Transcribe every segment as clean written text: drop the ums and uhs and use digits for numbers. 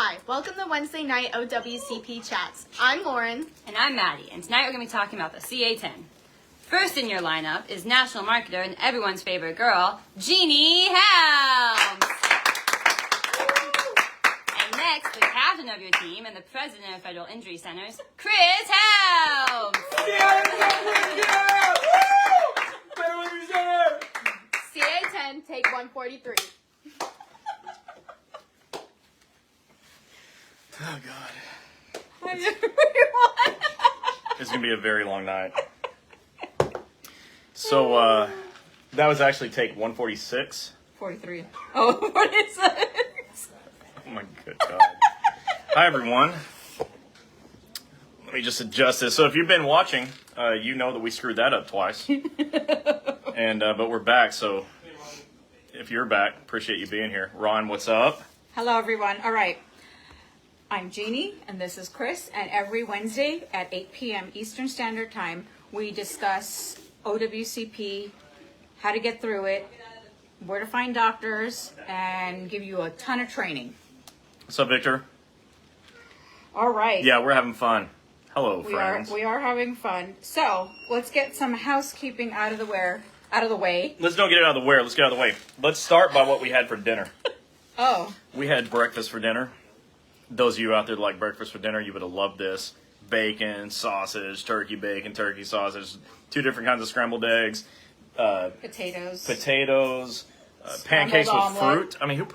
Hi, welcome to Wednesday night OWCP Chats. I'm Lauren. And I'm Maddie, and tonight we're going to be talking about the CA10. First in your lineup is national marketer and everyone's favorite girl, Gini Helms. And next, the captain of your team and the president of Federal Injury Centers, Chris Helms. CA10, take 143. Oh, God. Hi, everyone. It's going to be a very long night. So, that was actually take 146. 43. Oh, 46. Oh, my good God. Hi, everyone. Let me just adjust this. So, if you've been watching, you know that we screwed that up twice. But we're back, so if you're back, appreciate you being here. Ron, what's up? Hello, everyone. All right. I'm Jeannie, and this is Chris, and every Wednesday at 8 p.m. Eastern Standard Time, we discuss OWCP, how to get through it, where to find doctors, and give you a ton of training. What's up, Victor? All right. Yeah, we're having fun. Hello, friends. We are having fun. So let's get some housekeeping out of the way. Let's don't get it out of the way. Let's get out of the way. Let's start by what we had for dinner. Oh. We had breakfast for dinner. Those of you out there that like breakfast for dinner, you would have loved this. Bacon, sausage, turkey bacon, turkey sausage, 2 different kinds of scrambled eggs. Potatoes. Pancakes with omelet. fruit. I mean,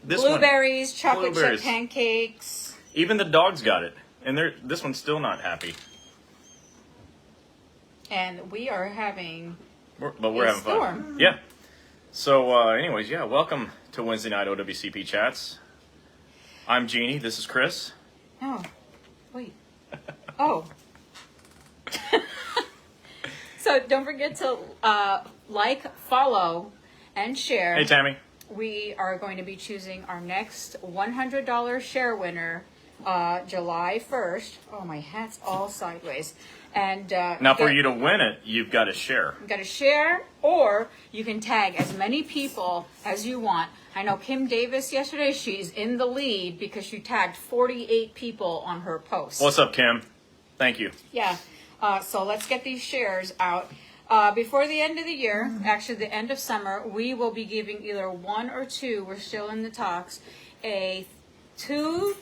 this Blueberries, one, chocolate blueberries. chip pancakes. Even the dogs got it. And this one's still not happy. And we are having We're a having storm. fun. Yeah. So, anyways, yeah, welcome to Wednesday night OWCP Chats. I'm Jeannie. This is Chris. Oh, wait. Oh. So don't forget to like, follow, and share. Hey, Tammy. We are going to be choosing our next $100 share winner July 1st. Oh, my hat's all sideways. And Now, for you to win it, you've got to share. You've got to share, or you can tag as many people as you want. I know Kim Davis yesterday, she's in the lead because she tagged 48 people on her post. What's up, Kim? Thank you. Yeah. So let's get these shares out. Before the end of the year, actually the end of summer, we will be giving either 1 or 2, we're still in the talks, a two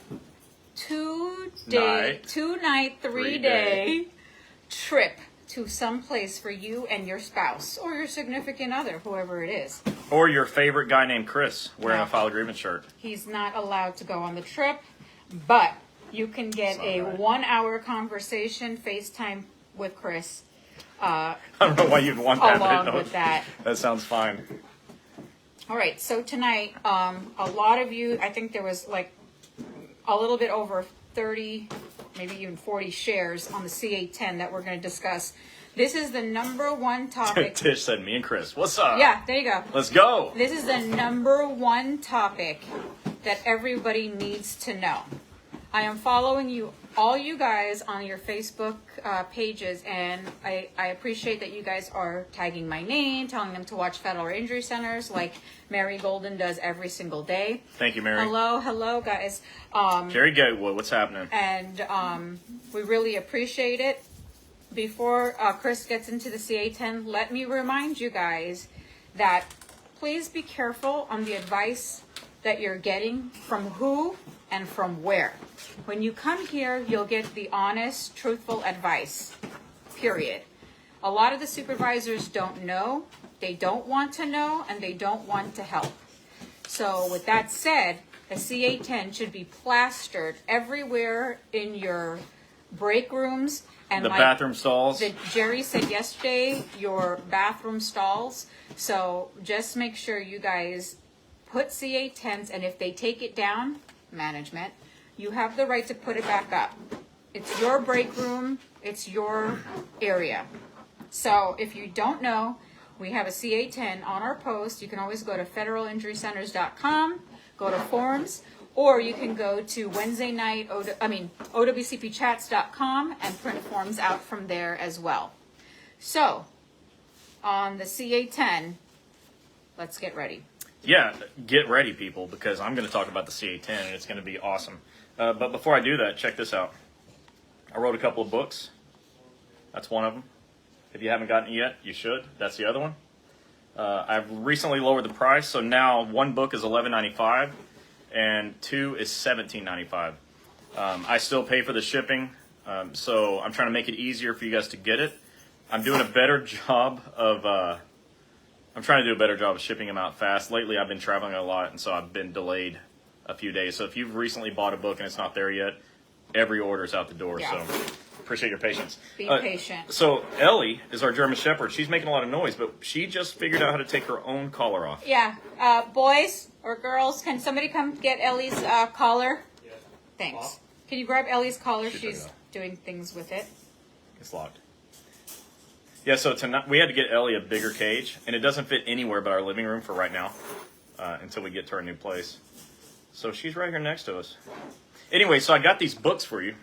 night, 3-day trip to some place for you and your spouse or your significant other, whoever it is. Or your favorite guy named Chris wearing a file agreement shirt. He's not allowed to go on the trip, but you can get a 1-hour conversation, FaceTime with Chris. I don't know why you'd want that. Along with that. That sounds fine. All right, so tonight, a lot of you, I think there was like a little bit over 30, maybe even 40 shares on the CA10 that we're going to discuss. This is the number one topic. Tish said, me and Chris. What's up? Yeah, there you go. Let's go. This is the number one topic that everybody needs to know. I am following all you guys on your Facebook pages, and I appreciate that you guys are tagging my name, telling them to watch Federal Injury Centers like Mary Golden does every single day. Thank you, Mary. Hello, guys. Jerry Gatewood, what's happening? And we really appreciate it. Before Chris gets into the CA10, let me remind you guys that please be careful on the advice that you're getting from who and from where. When you come here, you'll get the honest, truthful advice, period. A lot of the supervisors don't know, they don't want to know, and they don't want to help. So with that said, the CA10 should be plastered everywhere in your break rooms. And the bathroom stalls. Jerry said yesterday, your bathroom stalls. So just make sure you guys put CA10s, and if they take it down, management, you have the right to put it back up. It's your break room, it's your area. So if you don't know, we have a CA10 on our post. You can always go to federalinjurycenters.com, go to forums, or you can go to Wednesday night, OWCPchats.com and print forms out from there as well. So, on the CA10, let's get ready. yeah, get ready, people, because I'm going to talk about the CA10, and it's going to be awesome. But before I do that, check this out. I wrote a couple of books. That's one of them. If you haven't gotten it yet, you should. That's the other one. I've recently lowered the price, so now one book is $11.95 and two is $17.95. I still pay for the shipping, so I'm trying to make it easier for you guys to get it. I'm doing a better job of I'm trying to do a better job of shipping them out fast. Lately, I've been traveling a lot, and so I've been delayed a few days. So if you've recently bought a book and it's not there yet, every order is out the door. Yeah. So appreciate your patience. Be patient. So Ellie is our German Shepherd. She's making a lot of noise, but she just figured out how to take her own collar off. Yeah. Boys or girls, can somebody come get Ellie's collar? Yeah. Thanks. Can you grab Ellie's collar? She's doing things with it. It's locked. Yeah, so tonight we had to get Ellie a bigger cage, and it doesn't fit anywhere but our living room for right now, until we get to our new place. So she's right here next to us. Anyway, so I got these books for you,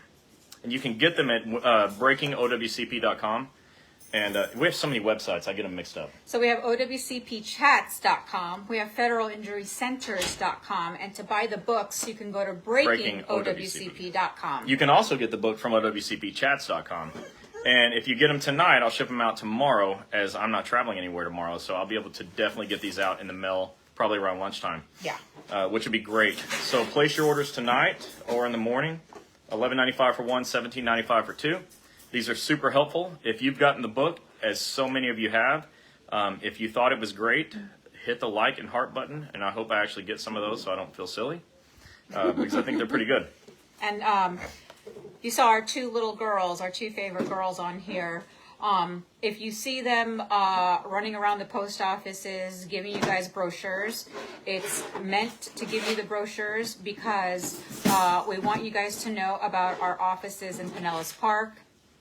and you can get them at breakingowcp.com. And we have so many websites, I get them mixed up. So we have OWCPchats.com, we have federalinjurycenters.com, and to buy the books, you can go to breakingowcp.com. You can also get the book from OWCPchats.com. And if you get them tonight, I'll ship them out tomorrow, as I'm not traveling anywhere tomorrow, so I'll be able to definitely get these out in the mail probably around lunchtime. Yeah. Which would be great. So place your orders tonight or in the morning. $11.95 for one, $17.95 for two. These are super helpful. If you've gotten the book, as so many of you have, if you thought it was great, hit the like and heart button, and I hope I actually get some of those so I don't feel silly, because I think they're pretty good. And you saw our two little girls, our two favorite girls on here. If you see them running around the post offices giving you guys brochures, it's meant to give you the brochures because we want you guys to know about our offices in Pinellas Park,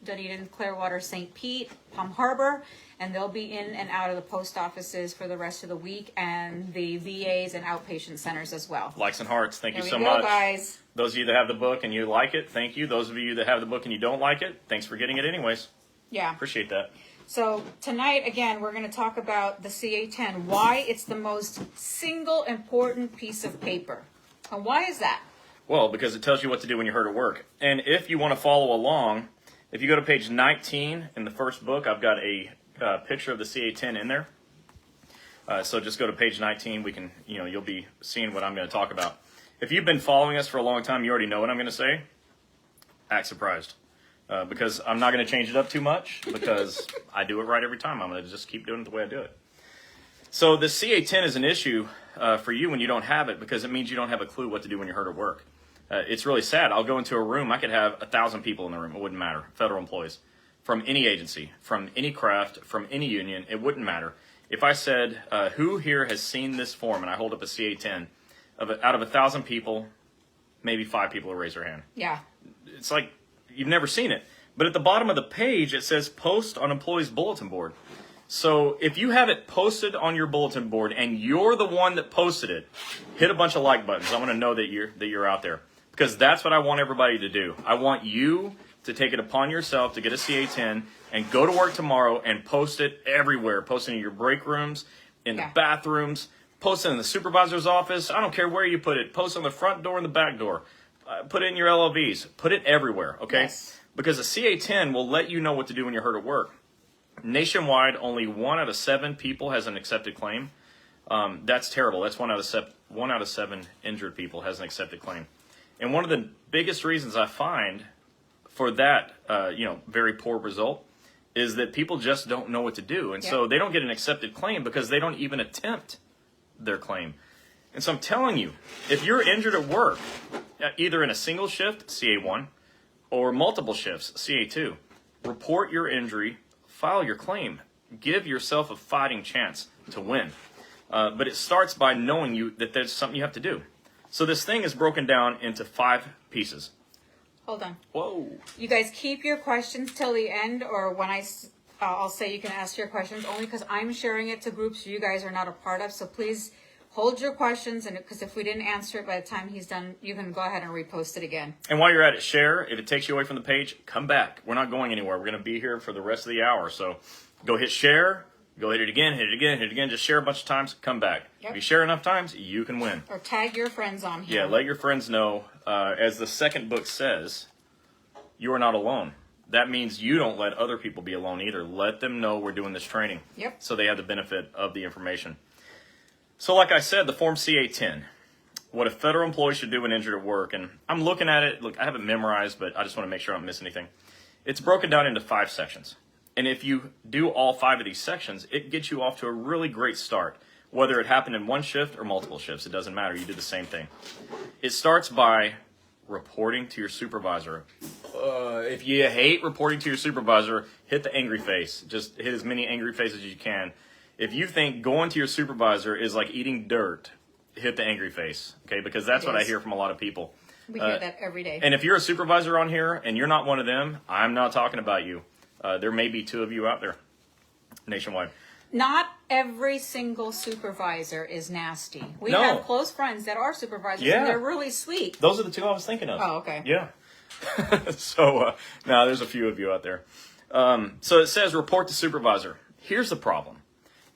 Dunedin, Clearwater, St. Pete, Palm Harbor, and they'll be in and out of the post offices for the rest of the week, and the VAs and outpatient centers as well. Likes and hearts. Thank you so There we go, much. guys. Those of you that have the book and you like it, thank you. Those of you that have the book and you don't like it, thanks for getting it anyways. Yeah. Appreciate that. So tonight, again, we're going to talk about the CA10, why it's the most single important piece of paper. And why is that? Well, because it tells you what to do when you're hurt at work. And if you want to follow along, if you go to page 19 in the first book, I've got a picture of the CA10 in there. So just go to page 19. We can, you'll be seeing what I'm going to talk about. If you've been following us for a long time, you already know what I'm going to say. Act surprised. Because I'm not going to change it up too much, because I do it right every time. I'm going to just keep doing it the way I do it. So the CA10 is an issue for you when you don't have it, because it means you don't have a clue what to do when you're hurt at work. It's really sad. I'll go into a room. I could have 1,000 people in the room. It wouldn't matter. Federal employees. From any agency, from any craft, from any union, it wouldn't matter. If I said, who here has seen this form, and I hold up a CA10, out of 1,000 people, maybe 5 people will raise their hand. Yeah. It's like you've never seen it. But at the bottom of the page, it says post on employees' bulletin board. So if you have it posted on your bulletin board and you're the one that posted it, hit a bunch of like buttons. I want to know that you're out there, because that's what I want everybody to do. I want you to take it upon yourself to get a CA10 and go to work tomorrow and post it everywhere. Post it in your break rooms, in the bathrooms, post it in the supervisor's office. I don't care where you put it. Post it on the front door and the back door. Put it in your LLVs. Put it everywhere, okay? Yes. Because a CA10 will let you know what to do when you're hurt at work. Nationwide, only 1 out of 7 people has an accepted claim. That's terrible. That's 1 out of 7 injured people has an accepted claim. And one of the biggest reasons I find for that, very poor result is that people just don't know what to do. And so they don't get an accepted claim because they don't even attempt their claim. And so I'm telling you, if you're injured at work, either in a single shift, CA1, or multiple shifts, CA2, report your injury, file your claim. Give yourself a fighting chance to win. But it starts by knowing that there's something you have to do. So this thing is broken down into 5 pieces. Hold on. Whoa. You guys keep your questions till the end, or when I'll say you can ask your questions, only because I'm sharing it to groups you guys are not a part of. So please hold your questions, and because if we didn't answer it by the time he's done, you can go ahead and repost it again. And while you're at it, share. If it takes you away from the page, come back. We're not going anywhere. We're going to be here for the rest of the hour. So go hit share, Go hit it again, hit it again, hit it again. Just share a bunch of times, come back. Yep. If you share enough times, you can win. Or tag your friends on here. Yeah, let your friends know. As the second book says, you are not alone. That means you don't let other people be alone either. Let them know we're doing this training. Yep. So they have the benefit of the information. So like I said, the Form CA-10, what a federal employee should do when injured at work. And I'm looking at it. Look, I haven't memorized, but I just want to make sure I don't miss anything. It's broken down into 5 sections. And if you do all 5 of these sections, it gets you off to a really great start. Whether it happened in one shift or multiple shifts, it doesn't matter. You do the same thing. It starts by reporting to your supervisor. If you hate reporting to your supervisor, hit the angry face. Just hit as many angry faces as you can. If you think going to your supervisor is like eating dirt, hit the angry face, okay? Because that's what I hear from a lot of people. We hear that every day. And if you're a supervisor on here and you're not one of them, I'm not talking about you. There may be 2 of you out there nationwide. Not every single supervisor is nasty. We No. have close friends that are supervisors, Yeah. and they're really sweet. Those are the 2 I was thinking of. Oh, okay. Yeah. So, now there's a few of you out there. So it says report to supervisor. Here's the problem,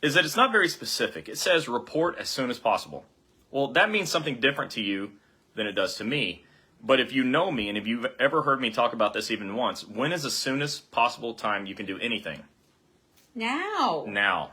is that it's not very specific. It says report as soon as possible. Well, that means something different to you than it does to me. But if you know me, and if you've ever heard me talk about this even once, when is the soonest possible time you can do anything? Now. Now.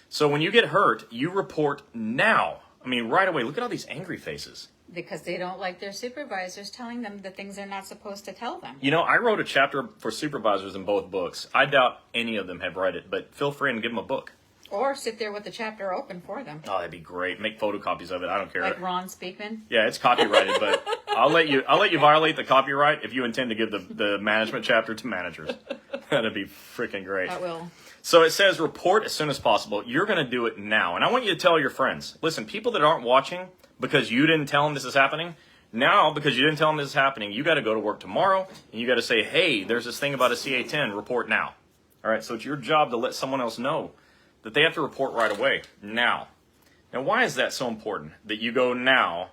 So when you get hurt, you report now. I mean, right away. Look at all these angry faces. Because they don't like their supervisors telling them the things they're not supposed to tell them. You know, I wrote a chapter for supervisors in both books. I doubt any of them have read it, but feel free and give them a book. Or sit there with the chapter open for them. Oh, that'd be great. Make photocopies of it. I don't care. Like Ron Speakman. Yeah, it's copyrighted, but I'll let you violate the copyright if you intend to give the management chapter to managers. That'd be freaking great. That will. So it says report as soon as possible. You're going to do it now. And I want you to tell your friends. Listen, people that aren't watching because you didn't tell them this is happening, now because you didn't tell them this is happening, you got to go to work tomorrow and you got to say, hey, there's this thing about a CA-10, report now. All right, so it's your job to let someone else know that they have to report right away, now. Now, why is that so important that you go now,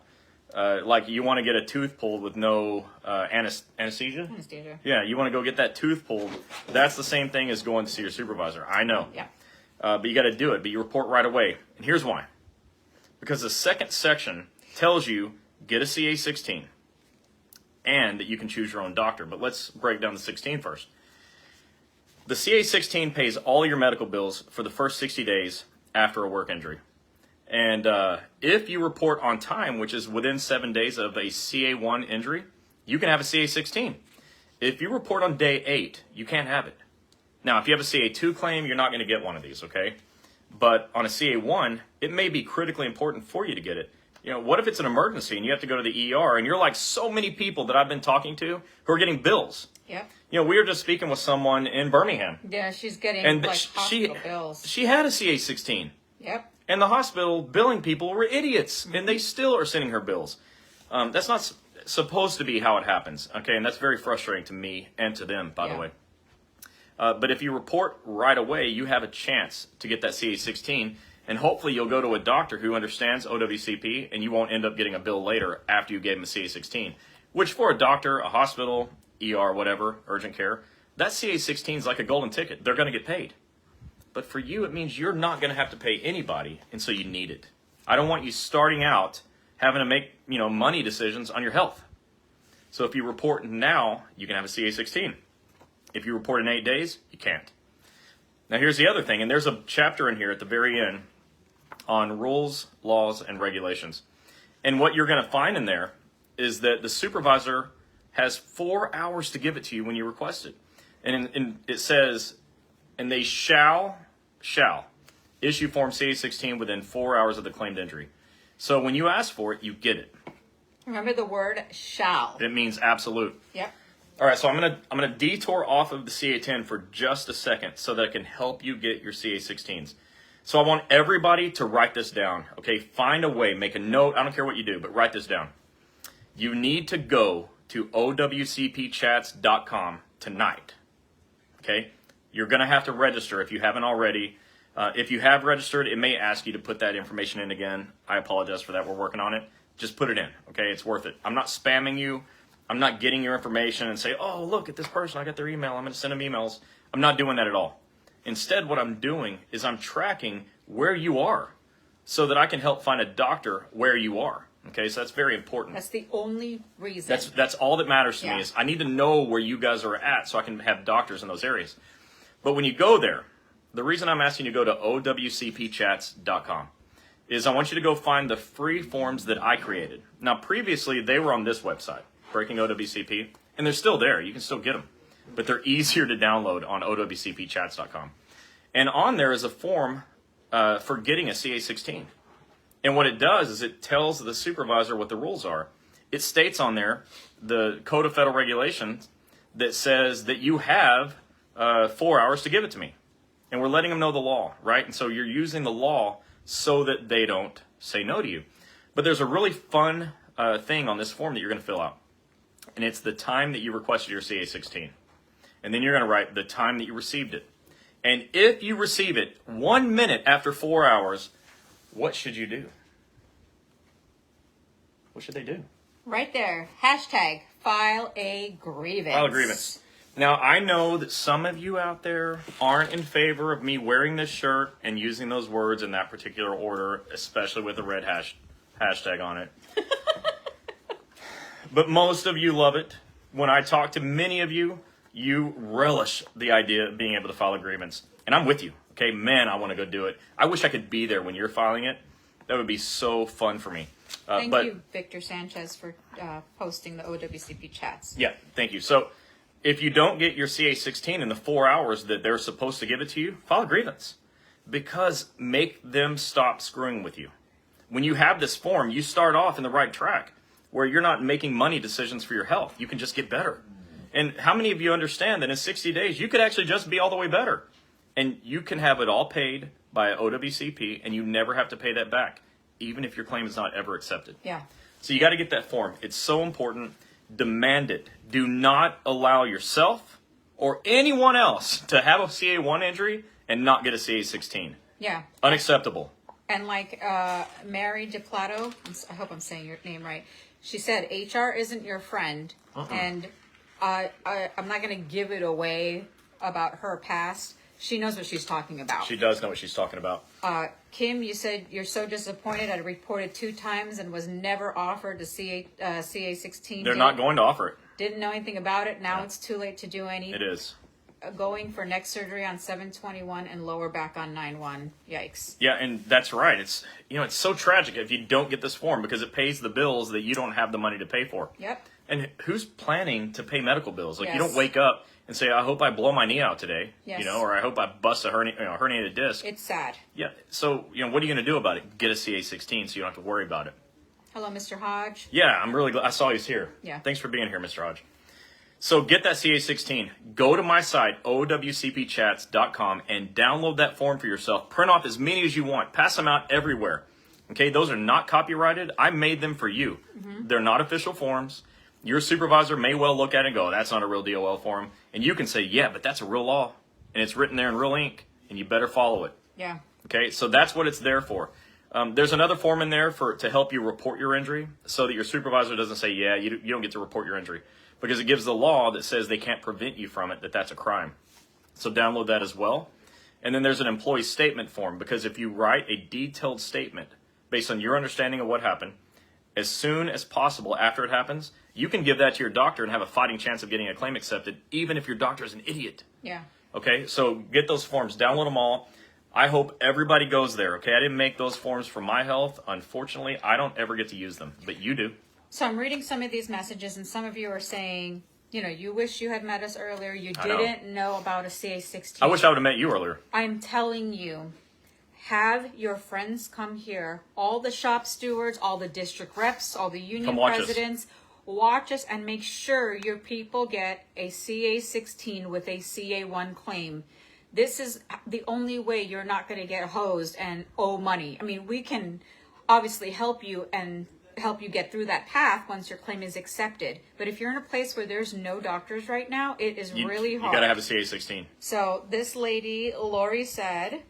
like you want to get a tooth pulled with no anesthesia? Anesthesia. Yeah, you want to go get that tooth pulled. That's the same thing as going to see your supervisor. I know. Yeah. But you got to do it, but you report right away. And here's why. Because the second section tells you get a CA-16 and that you can choose your own doctor. But let's break down the 16 first. The CA-16 pays all your medical bills for the first 60 days after a work injury. And if you report on time, which is within 7 days of a CA-1 injury, you can have a CA-16. If you report on day 8, you can't have it. Now, if you have a CA-2 claim, you're not going to get one of these, okay? But on a CA-1, it may be critically important for you to get it. You know, what if it's an emergency and you have to go to the ER and you're like so many people that I've been talking to who are getting bills? Yep. You know, we were just speaking with someone in Birmingham. Yeah, she's getting And like hospital bills. she had a CA-16. Yep. And the hospital billing people were idiots. And they still are sending her bills. That's not supposed to be how it happens. Okay, and that's very frustrating to me and to them, by the way. But if you report right away, you have a chance to get that CA-16, and hopefully you'll go to a doctor who understands OWCP, and you won't end up getting a bill later after you gave him a CA-16, which for a doctor, a hospital, ER, whatever, urgent care, that CA-16 is like a golden ticket. They're going to get paid. But for you, it means you're not going to have to pay anybody, and so you need it. I don't want you starting out having to make, money decisions on your health. So if you report now, you can have a CA-16. If you report in 8 days, you can't. Now here's the other thing, and there's a chapter in here at the very end on rules, laws, and regulations. And what you're going to find in there is that the supervisor has 4 hours to give it to you when you request it. And it says, and they shall issue Form CA-16 within 4 hours of the claimed injury. So when you ask for it, you get it. Remember the word shall. It means absolute. Yep. All right, so I'm gonna detour off of the CA-10 for just a second so that I can help you get your CA-16s. So I want everybody to write this down, okay? Find a way, make a note. I don't care what you do, but write this down. You need to go to OWCPchats.com tonight, okay? You're gonna have to register if you haven't already. If you have registered, it may ask you to put that information in again. I apologize for that. We're working on it. Just put it in, okay? It's worth it. I'm not spamming you. I'm not getting your information and say, oh, look at this person. I got their email. I'm going to send them emails. I'm not doing that at all. Instead, what I'm doing is I'm tracking where you are so that I can help find a doctor where you are. Okay, so that's very important. That's the only reason. That's all that matters to Yeah. me is I need to know where you guys are at so I can have doctors in those areas. But when you go there, the reason I'm asking you to go to OWCPchats.com is I want you to go find the free forms that I created. Now, previously, they were on this website, Breaking OWCP, and they're still there. You can still get them. But they're easier to download on OWCPchats.com. And on there is a form for getting a CA16. And what it does is it tells the supervisor what the rules are. It states on there the Code of Federal Regulations that says that you have 4 hours to give it to me. And we're letting them know the law, right? And so you're using the law so that they don't say no to you. But there's a really fun thing on this form that you're going to fill out. And it's the time that you requested your CA16. And then you're going to write the time that you received it. And if you receive it 1 minute after 4 hours, what should you do? What should they do? Right there. Hashtag file a grievance. File a grievance. Now, I know that some of you out there aren't in favor of me wearing this shirt and using those words in that particular order, especially with a red hashtag on it. But most of you love it. When I talk to many of you, you relish the idea of being able to file a grievance. And I'm with you. Okay, man, I want to go do it. I wish I could be there when you're filing it. That would be so fun for me. Thank you, Victor Sanchez, for posting the OWCP chats. Yeah, thank you. So if you don't get your CA16 in the 4 hours that they're supposed to give it to you, file a grievance. Because make them stop screwing with you. When you have this form, you start off in the right track where you're not making money decisions for your health. You can just get better. And how many of you understand that in 60 days, you could actually just be all the way better? And you can have it all paid by OWCP, and you never have to pay that back, even if your claim is not ever accepted. Yeah. So you got to get that form. It's so important. Demand it. Do not allow yourself or anyone else to have a CA1 injury and not get a CA16. Yeah. Unacceptable. And like Mary DePlato, I hope I'm saying your name right, she said, HR isn't your friend, and I'm not going to give it away about her past. She knows what she's talking about. She does know what she's talking about. Kim, you said you're so disappointed. I reported 2 times and was never offered the CA16. They're not going to offer it. Didn't know anything about it. Now it's too late to do any. It is. Going for neck surgery on 7/21 and lower back on 9/1. Yikes. Yeah, and that's right. It's it's so tragic if you don't get this form because it pays the bills that you don't have the money to pay for. Yep. And who's planning to pay medical bills? Like, Yes. you don't wake up and say, I hope I blow my knee out today, Yes. or I hope I bust a herniated disc. It's sad. Yeah, so, what are you going to do about it? Get a CA16 so you don't have to worry about it. Hello, Mr. Hodge. Yeah, I'm really glad. I saw he's here. Yeah. Thanks for being here, Mr. Hodge. So get that CA16. Go to my site, OWCPchats.com, and download that form for yourself. Print off as many as you want. Pass them out everywhere. Okay, those are not copyrighted. I made them for you. Mm-hmm. They're not official forms. Your supervisor may well look at it and go, that's not a real DOL form. And you can say, yeah, but that's a real law. And it's written there in real ink, and you better follow it. Yeah. Okay, so that's what it's there for. There's another form in there to help you report your injury so that your supervisor doesn't say, yeah, you don't get to report your injury. Because it gives the law that says they can't prevent you from it, that's a crime. So download that as well. And then there's an employee statement form, because if you write a detailed statement based on your understanding of what happened, as soon as possible after it happens, you can give that to your doctor and have a fighting chance of getting a claim accepted, even if your doctor is an idiot. Yeah. Okay, so get those forms, download them all. I hope everybody goes there, okay? I didn't make those forms for my health. Unfortunately, I don't ever get to use them, but you do. So I'm reading some of these messages, and some of you are saying, you wish you had met us earlier. You didn't know about a CA16. I wish I would have met you earlier. I'm telling you, have your friends come here. All the shop stewards, all the district reps, all the union presidents. Watch us and make sure your people get a CA16 with a CA1 claim. This is the only way you're not going to get hosed and owe money. I mean, we can obviously help you and help you get through that path once your claim is accepted. But if you're in a place where there's no doctors right now, it is really hard. You got to have a CA16. So this lady, Lori, said,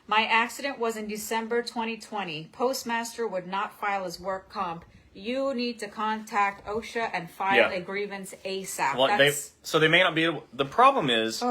my accident was in December 2020. Postmaster would not file his work comp. You need to contact OSHA and file a grievance ASAP. Well, so they may not be able. The problem is,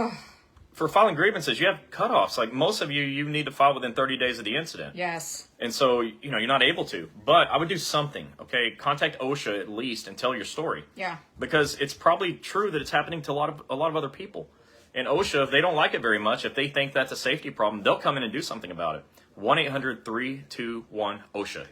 for filing grievances, you have cutoffs. Like most of you need to file within 30 days of the incident. Yes. And so, you're not able to. But I would do something, okay? Contact OSHA at least and tell your story. Yeah. Because it's probably true that it's happening to a lot of other people. And OSHA, if they don't like it very much, if they think that's a safety problem, they'll come in and do something about it. 1-800-321-OSHA.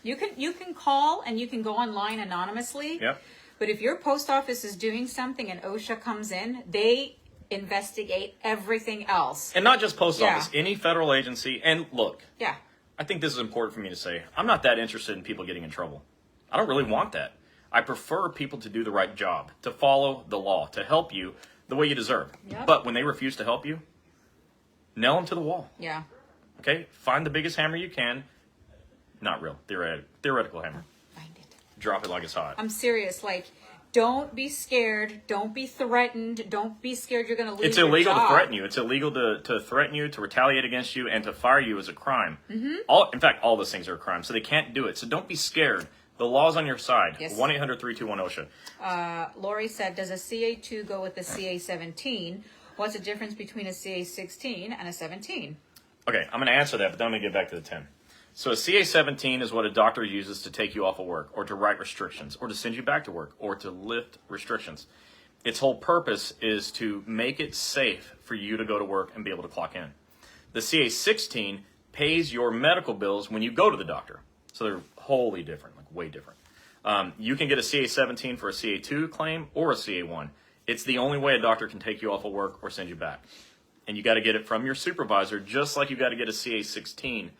You can call and you can go online anonymously. Yep. But if your post office is doing something and OSHA comes in, they investigate everything else. And not just post Yeah. office, any federal agency. And look, Yeah. I think this is important for me to say. I'm not that interested in people getting in trouble. I don't really want that. I prefer people to do the right job, to follow the law, to help you the way you deserve. Yep. But when they refuse to help you, nail them to the wall. Yeah. Okay? Find the biggest hammer you can. Not real. Theoretical hammer. Find it. Drop it like it's hot. I'm serious. Like, don't be scared. Don't be threatened. Don't be scared you're going to lose It's your illegal job. to threaten you. It's illegal to threaten you, to retaliate against you, and to fire you as a crime. Mm-hmm. In fact, all those things are a crime, so they can't do it. So don't be scared. The law's on your side. Yes. 1-800-321-OSHA. Lori said, does a CA2 go with a CA17? What's the difference between a CA16 and a 17? Okay, I'm going to answer that, but then I'm going to get back to the 10. So a CA17 is what a doctor uses to take you off of work, or to write restrictions, or to send you back to work, or to lift restrictions. Its whole purpose is to make it safe for you to go to work and be able to clock in. The CA16 pays your medical bills when you go to the doctor. So they're wholly different, like way different. You can get a CA17 for a CA2 claim or a CA1. It's the only way a doctor can take you off of work or send you back. And you got to get it from your supervisor, just like you got to get a CA16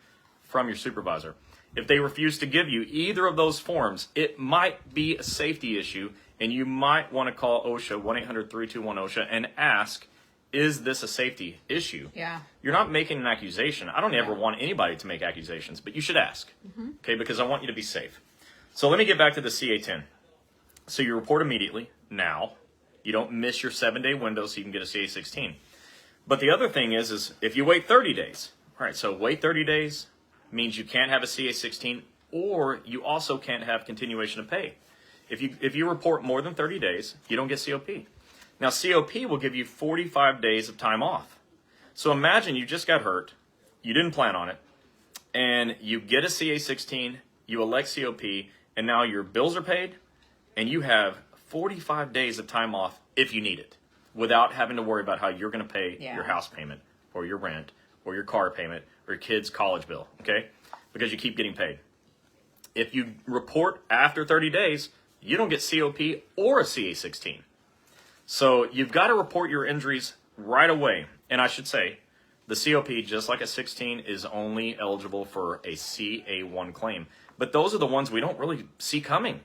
from your supervisor. If they refuse to give you either of those forms, it might be a safety issue, and you might want to call OSHA, 1-800-321-OSHA, and ask, is this a safety issue? Yeah. You're not making an accusation. I don't ever want anybody to make accusations, but you should ask, okay, because I want you to be safe. So let me get back to the CA10. So you report immediately, now. You don't miss your 7-day window so you can get a CA16. But the other thing is if you wait 30 days, all right, so wait 30 days means you can't have a CA16, or you also can't have continuation of pay. If you report more than 30 days, you don't get COP. Now, COP will give you 45 days of time off. So imagine you just got hurt, you didn't plan on it, and you get a CA16, you elect COP, and now your bills are paid, and you have 45 days of time off if you need it, without having to worry about how you're going to pay your house payment, or your rent, or your car payment, or your kid's college bill, okay? Because you keep getting paid. If you report after 30 days, you don't get COP or a CA16. So you've got to report your injuries right away. And I should say, the COP, just like a 16, is only eligible for a CA1 claim. But those are the ones we don't really see coming.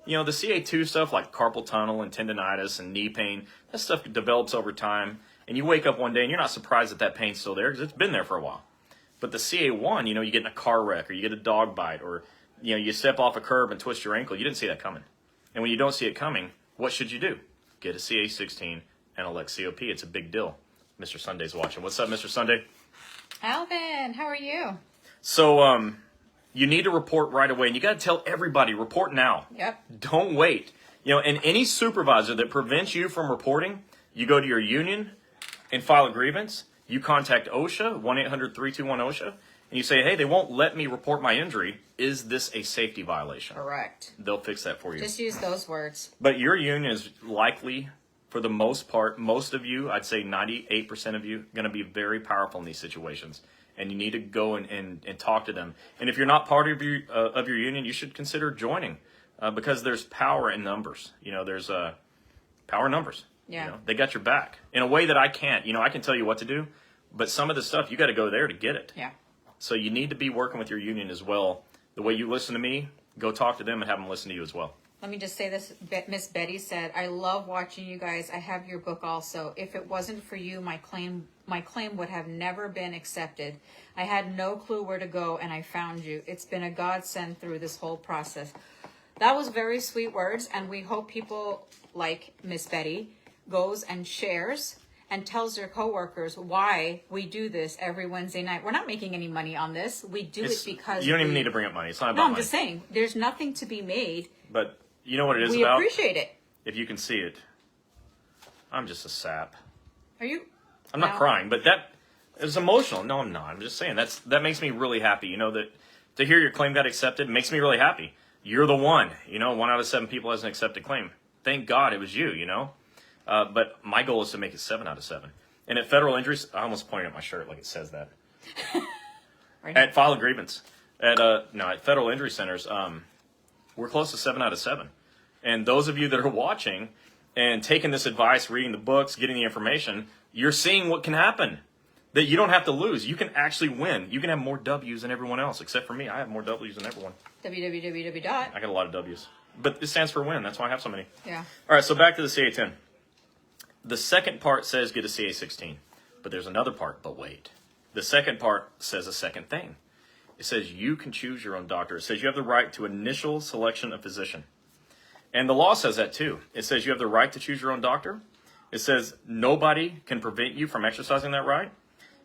You know, the CA2 stuff like carpal tunnel and tendonitis and knee pain, that stuff develops over time. And you wake up one day and you're not surprised that that pain's still there because it's been there for a while. But the CA1, you know, you get in a car wreck or you get a dog bite or, you know, you step off a curb and twist your ankle. You didn't see that coming. And when you don't see it coming, what should you do? Get a CA16 and elect COP. It's a big deal. Mr. Sunday's watching. What's up, Mr. Sunday? Alvin, how are you? So, you need to report right away. And you got to tell everybody, report now. Yep. Don't wait. You know, and any supervisor that prevents you from reporting, you go to your union and file a grievance. You contact OSHA, 1-800-321-OSHA, and you say, hey, they won't let me report my injury. Is this a safety violation? Correct. They'll fix that for you. Just use those words. But your union is likely, for the most part, most of you, I'd say 98% of you, going to be very powerful in these situations. And you need to go and talk to them. And if you're not part of your union, you should consider joining because there's power in numbers. You know, there's power in numbers. Yeah. You know, they got your back in a way that I can't. You know, I can tell you what to do, but some of the stuff, you got to go there to get it. Yeah. So you need to be working with your union as well. The way you listen to me, go talk to them and have them listen to you as well. Let me just say this. Miss Betty said, I love watching you guys. I have your book also. If it wasn't for you, my claim would have never been accepted. I had no clue where to go, and I found you. It's been a godsend through this whole process. That was very sweet words, and we hope people like Miss Betty goes and shares and tells their coworkers why we do this every Wednesday night. We're not making any money on this. We do it because you don't even need to bring up money. It's not about No, I'm money. just saying, there's nothing to be made. But you know what it is We about? appreciate it. If you can see it, I'm just a sap. Are you? I'm not crying, but that is emotional. No, I'm not. I'm just saying that makes me really happy. You know, that to hear your claim got accepted makes me really happy. You're the one. You know, 1 out of 7 people has an accepted claim. Thank God it was you. You know, but my goal is to make it 7 out of 7. And at federal injuries, I almost pointed at my shirt like it says that. Right. At file a grievance at federal injury centers, we're close to 7 out of 7. And those of you that are watching and taking this advice, reading the books, getting the information, you're seeing what can happen. That you don't have to lose. You can actually win. You can have more W's than everyone else, except for me. I have more W's than everyone. www. I got a lot of W's. But it stands for win. That's why I have so many. Yeah. All right, so back to the CA-10. The second part says get a CA-16. But there's another part, but wait. The second part says a second thing. It says you can choose your own doctor. It says you have the right to initial selection of physician. And the law says that too. It says you have the right to choose your own doctor. It says nobody can prevent you from exercising that right.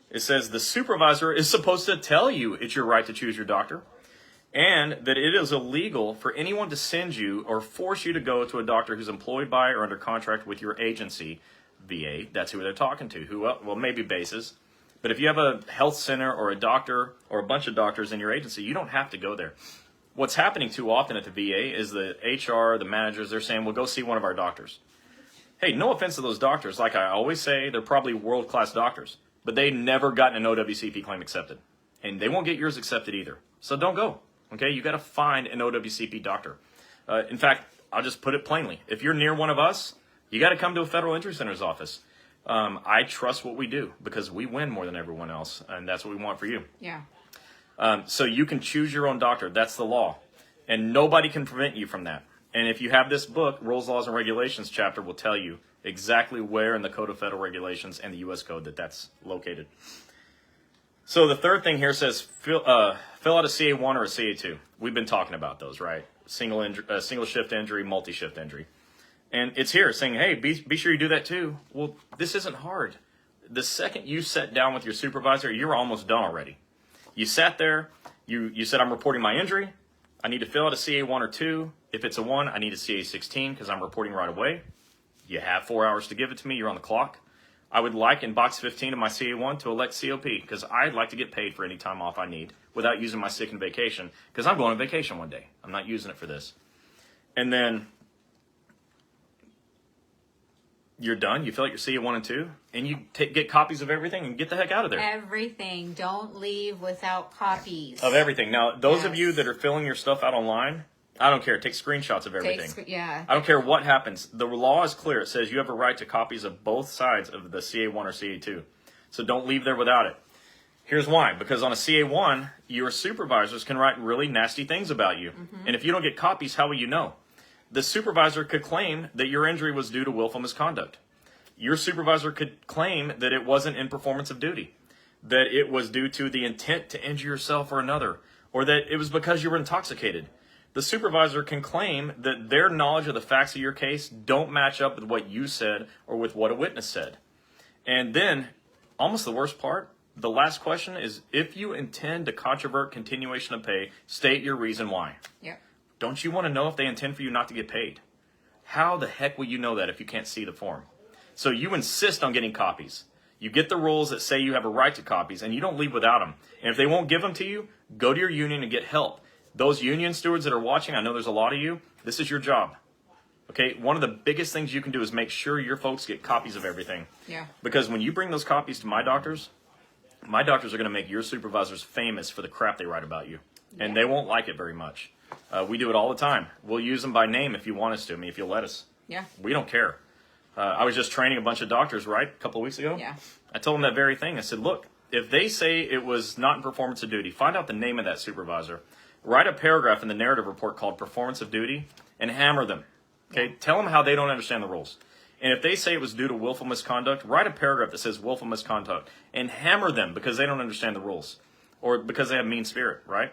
It says the supervisor is supposed to tell you it's your right to choose your doctor, and that it is illegal for anyone to send you or force you to go to a doctor who's employed by or under contract with your agency, VA. That's who they're talking to. Well, maybe bases. But if you have a health center or a doctor or a bunch of doctors in your agency, you don't have to go there. What's happening too often at the VA is the HR, the managers, they're saying, well, go see one of our doctors. Hey, no offense to those doctors. Like I always say, they're probably world-class doctors. But they never gotten an OWCP claim accepted. And they won't get yours accepted either. So don't go. Okay? You got to find an OWCP doctor. In fact, I'll just put it plainly. If you're near one of us, you got to come to a federal injury center's office. I trust what we do because we win more than everyone else. And that's what we want for you. Yeah. So you can choose your own doctor. That's the law. And nobody can prevent you from that. And if you have this book, Rules, Laws, and Regulations chapter will tell you exactly where in the Code of Federal Regulations and the U.S. Code that's located. So the third thing here says fill out a CA1 or a CA2. We've been talking about those, right? Single shift injury, multi-shift injury. And it's here saying, hey, be sure you do that too. Well, this isn't hard. The second you sat down with your supervisor, you're almost done already. You sat there, you said, I'm reporting my injury. I need to fill out a CA1 or 2. If it's a 1, I need a CA16 because I'm reporting right away. You have 4 hours to give it to me. You're on the clock. I would like in box 15 of my CA1 to elect COP because I'd like to get paid for any time off I need without using my sick and vacation because I'm going on vacation one day. I'm not using it for this. And then you're done. You fill out your CA1 and 2 and you get copies of everything and get the heck out of there. Everything. Don't leave without copies. Of everything. Now, those of Yes. you that are filling your stuff out online, I don't care. Take screenshots of everything. Yeah. I don't care what happens. The law is clear. It says you have a right to copies of both sides of the CA1 or CA2. So don't leave there without it. Here's why. Because on a CA1, your supervisors can write really nasty things about you. Mm-hmm. And if you don't get copies, how will you know? The supervisor could claim that your injury was due to willful misconduct. Your supervisor could claim that it wasn't in performance of duty, that it was due to the intent to injure yourself or another, or that it was because you were intoxicated. The supervisor can claim that their knowledge of the facts of your case don't match up with what you said or with what a witness said. And then, almost the worst part, the last question is, if you intend to controvert continuation of pay, state your reason why. Yep. Don't you want to know if they intend for you not to get paid? How the heck will you know that if you can't see the form? So you insist on getting copies. You get the rules that say you have a right to copies, and you don't leave without them. And if they won't give them to you, go to your union and get help. Those union stewards that are watching, I know there's a lot of you, this is your job. Okay, one of the biggest things you can do is make sure your folks get copies of everything. Yeah. Because when you bring those copies to my doctors are going to make your supervisors famous for the crap they write about you. And they won't like it very much. We do it all the time. We'll use them by name if you want us to. I mean, if you'll let us. Yeah. We don't care. I was just training a bunch of doctors, right, a couple of weeks ago. Yeah. I told them that very thing. I said, look, if they say it was not in performance of duty, find out the name of that supervisor. Write a paragraph in the narrative report called performance of duty and hammer them. Okay, tell them how they don't understand the rules. And if they say it was due to willful misconduct, write a paragraph that says willful misconduct and hammer them because they don't understand the rules or because they have mean spirit, right?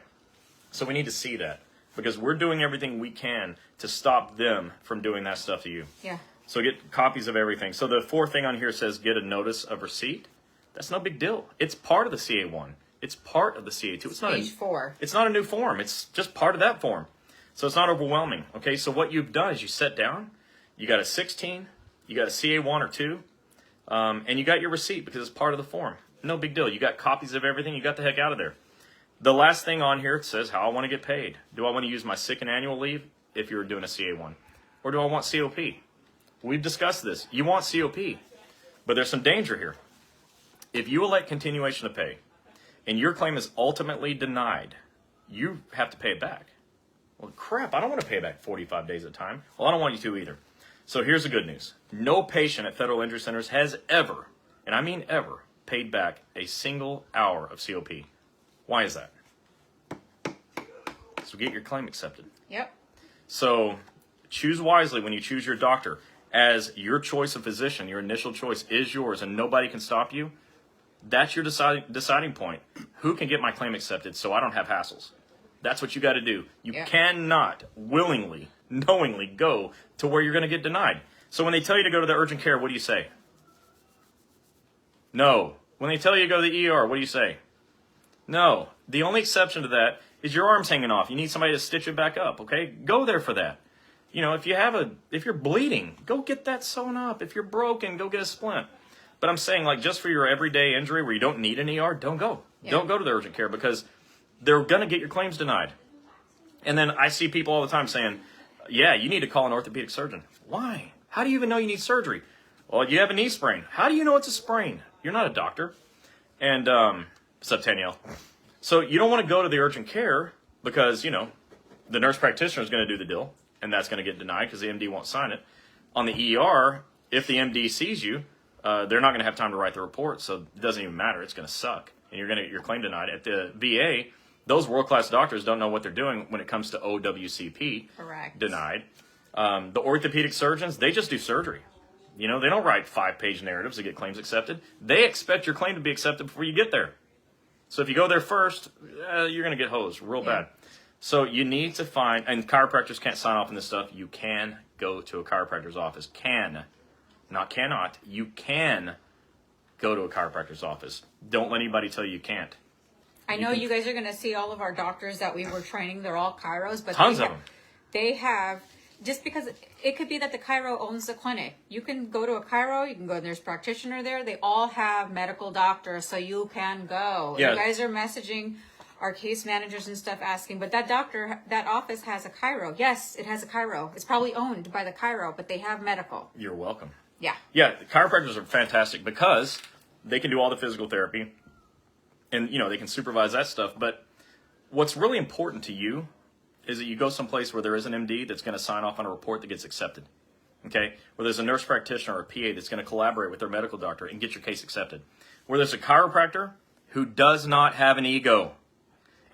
So we need to see that because we're doing everything we can to stop them from doing that stuff to you. Yeah. So get copies of everything. So the fourth thing on here says get a notice of receipt. That's no big deal. It's part of the CA1. It's part of the CA2. It's not Page 4. It's not a new form. It's just part of that form. So it's not overwhelming. Okay, so what you've done is you sat down, you got a 16, you got a CA1 or 2, And you got your receipt because it's part of the form. No big deal. You got copies of everything. You got the heck out of there. The last thing on here, it says how I want to get paid. Do I want to use my sick and annual leave if you're doing a CA1? Or do I want COP? We've discussed this. You want COP, but there's some danger here. If you elect continuation of pay and your claim is ultimately denied, you have to pay it back. Well, crap, I don't want to pay back 45 days at a time. Well, I don't want you to either. So here's the good news. No patient at federal injury centers has ever, and I mean ever, paid back a single hour of COP. Why is that? So get your claim accepted. Yep. So choose wisely when you choose your doctor. As your choice of physician, your initial choice is yours and nobody can stop you. That's your deciding point. Who can get my claim accepted so I don't have hassles? That's what you got to do. You cannot willingly, knowingly go to where you're going to get denied. So when they tell you to go to the urgent care, what do you say? No. When they tell you to go to the ER, what do you say? No. The only exception to that is your arm's hanging off. You need somebody to stitch it back up, okay? Go there for that. You know, if you're bleeding, go get that sewn up. If you're broken, go get a splint. But I'm saying, like, just for your everyday injury where you don't need an ER, don't go. Yeah. Don't go to the urgent care because they're going to get your claims denied. And then I see people all the time saying, yeah, you need to call an orthopedic surgeon. Why? How do you even know you need surgery? Well, you have a knee sprain. How do you know it's a sprain? You're not a doctor. And, what's up, Danielle? So you don't want to go to the urgent care because, you know, the nurse practitioner is going to do the deal, and that's going to get denied because the MD won't sign it. On the ER, if the MD sees you, they're not going to have time to write the report, so it doesn't even matter. It's going to suck, and you're going to get your claim denied. At the VA, those world-class doctors don't know what they're doing when it comes to OWCP. Correct. Denied. The orthopedic surgeons, they just do surgery. You know, they don't write 5-page narratives to get claims accepted. They expect your claim to be accepted before you get there. So if you go there first, you're going to get hosed real bad. So you need to find, and chiropractors can't sign off on this stuff. You can go to a chiropractor's office. Can, not cannot. You can go to a chiropractor's office. Don't let anybody tell you can't. I know you guys are going to see all of our doctors that we were training. They're all chiros, but tons of them. They have, just because it could be that the chiro owns the clinic. You can go to a chiro, you can go to nurse practitioner there. They all have medical doctors, so you can go. Yeah. You guys are messaging our case managers and stuff asking, but that doctor, that office has a chiro. Yes, it has a chiro. It's probably owned by the chiro, but they have medical. You're welcome. Yeah. Yeah, the chiropractors are fantastic because they can do all the physical therapy and, you know, they can supervise that stuff. But what's really important to you is that you go someplace where there is an MD that's going to sign off on a report that gets accepted. Okay? Where there's a nurse practitioner or a PA that's going to collaborate with their medical doctor and get your case accepted. Where there's a chiropractor who does not have an ego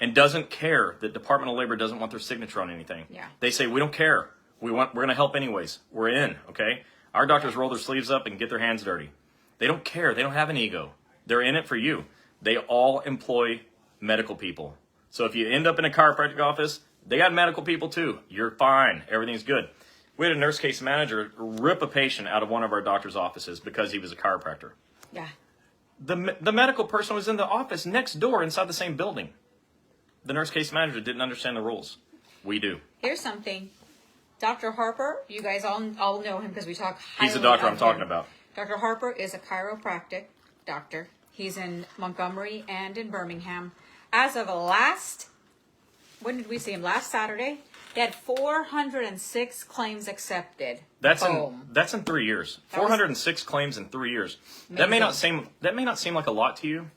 and doesn't care that Department of Labor doesn't want their signature on anything. Yeah. They say, we don't care. We're going to help anyways. We're in, okay? Our doctors roll their sleeves up and get their hands dirty. They don't care. They don't have an ego. They're in it for you. They all employ medical people. So if you end up in a chiropractic office, they got medical people too. You're fine. Everything's good. We had a nurse case manager rip a patient out of one of our doctor's offices because he was a chiropractor. Yeah. The medical person was in the office next door inside the same building. The nurse case manager didn't understand the rules. We do. Here's something. Dr. Harper, you guys all know him because we talk highly He's the doctor of I'm talking him. about. Dr. Harper is a chiropractic doctor. He's in Montgomery and in Birmingham. As of when did we see him? Last Saturday, he had 406 claims accepted. That's in 3 years. 406 claims in 3 years. That may not seem like a lot to you.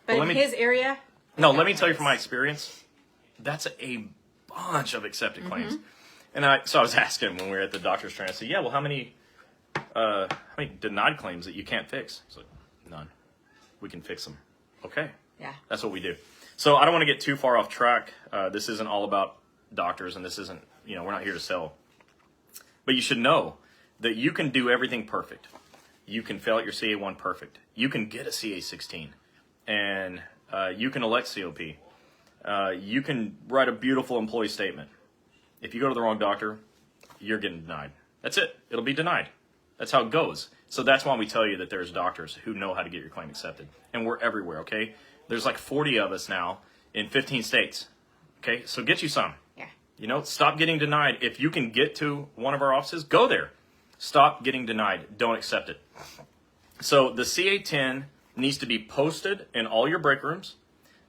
But in his area. No, let me tell you from my experience, that's a bunch of accepted claims. And so I was asking when we were at the doctor's training, I said, yeah, well, how many denied claims that you can't fix? He's like, none. We can fix them. Okay. Yeah. That's what we do. So I don't want to get too far off track. This isn't all about doctors, and this isn't, we're not here to sell. But you should know that you can do everything perfect. You can fail at your CA1 perfect. You can get a CA16. And you can elect COP. You can write a beautiful employee statement. If you go to the wrong doctor, you're getting denied. That's it. It'll be denied. That's how it goes. So that's why we tell you that there's doctors who know how to get your claim accepted. And we're everywhere, okay? There's like 40 of us now in 15 states. Okay? So get you some. Yeah. Stop getting denied. If you can get to one of our offices, go there. Stop getting denied. Don't accept it. So the CA10 needs to be posted in all your break rooms.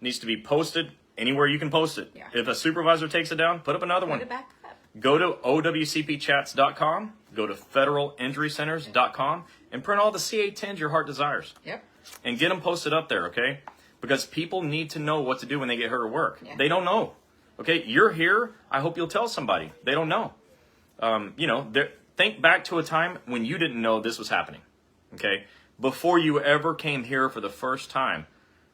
Needs to be posted anywhere you can post it. Yeah. If a supervisor takes it down, put up another one. Put it back up. Go to OWCPchats.com, go to federalinjurycenters.com, and print all the CA10s your heart desires. Yep. And get them posted up there, okay? Because people need to know what to do when they get hurt at work. Yeah. They don't know. Okay, you're here. I hope you'll tell somebody. They don't know. Think back to a time when you didn't know this was happening. Okay, before you ever came here for the first time.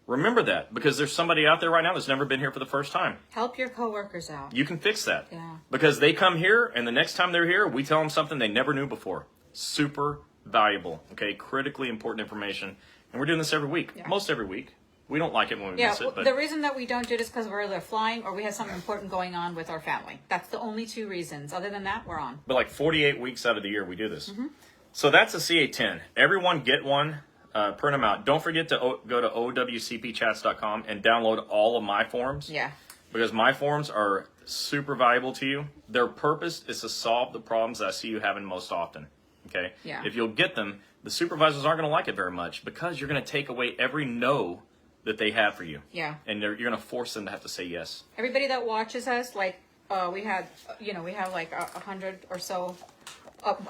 Remember that, because there's somebody out there right now that's never been here for the first time. Help your coworkers out. You can fix that. Yeah. Because they come here, and the next time they're here, we tell them something they never knew before. Super valuable. Okay, critically important information. And we're doing this every week. Yeah. Most every week. We don't like it when we Yeah, miss it. But the reason that we don't do it is because we're either flying or we have something important going on with our family. That's the only two reasons. Other than that, we're on. But like 48 weeks out of the year, we do this. So that's a CA10. Everyone get one. Print them out. Don't forget to go to OWCPchats.com and download all of my forms. Yeah. Because my forms are super valuable to you. Their purpose is to solve the problems that I see you having most often. Okay? Yeah. If you'll get them, the supervisors aren't going to like it very much because you're going to take away every no that they have for you. Yeah. And you're going to force them to have to say yes. Everybody that watches us, like, we have like 100 or so.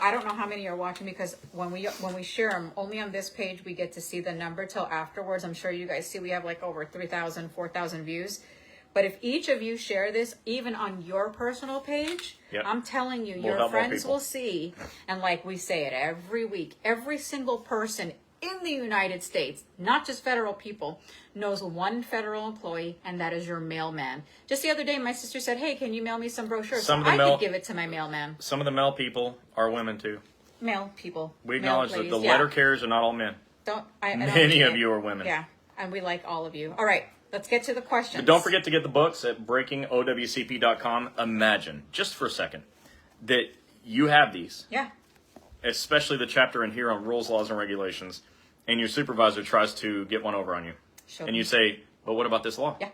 I don't know how many are watching because when we share them, only on this page we get to see the number till afterwards. I'm sure you guys see we have like over 3,000, 4,000 views. But if each of you share this, even on your personal page, Yep. I'm telling you, We'll your help more friends people. will see. And like we say it every week, every single person in the United States, not just federal people, knows one federal employee, and that is your mailman. Just the other day, my sister said, "Hey, can you mail me some brochures?" Some of So the I mail- could give it to my mailman. Some of the male people are women too. Mail people. We mail acknowledge that ladies, the yeah. letter carriers are not all men. I don't Many of mean you it. are women. Yeah, and we like all of you. All right, let's get to the questions. But don't forget to get the books at breakingowcp.com. Imagine, just for a second, that you have these, Yeah, especially the chapter in here on rules, laws, and regulations, and your supervisor tries to get one over on you. Show And them. you say, but what about this law? Yeah.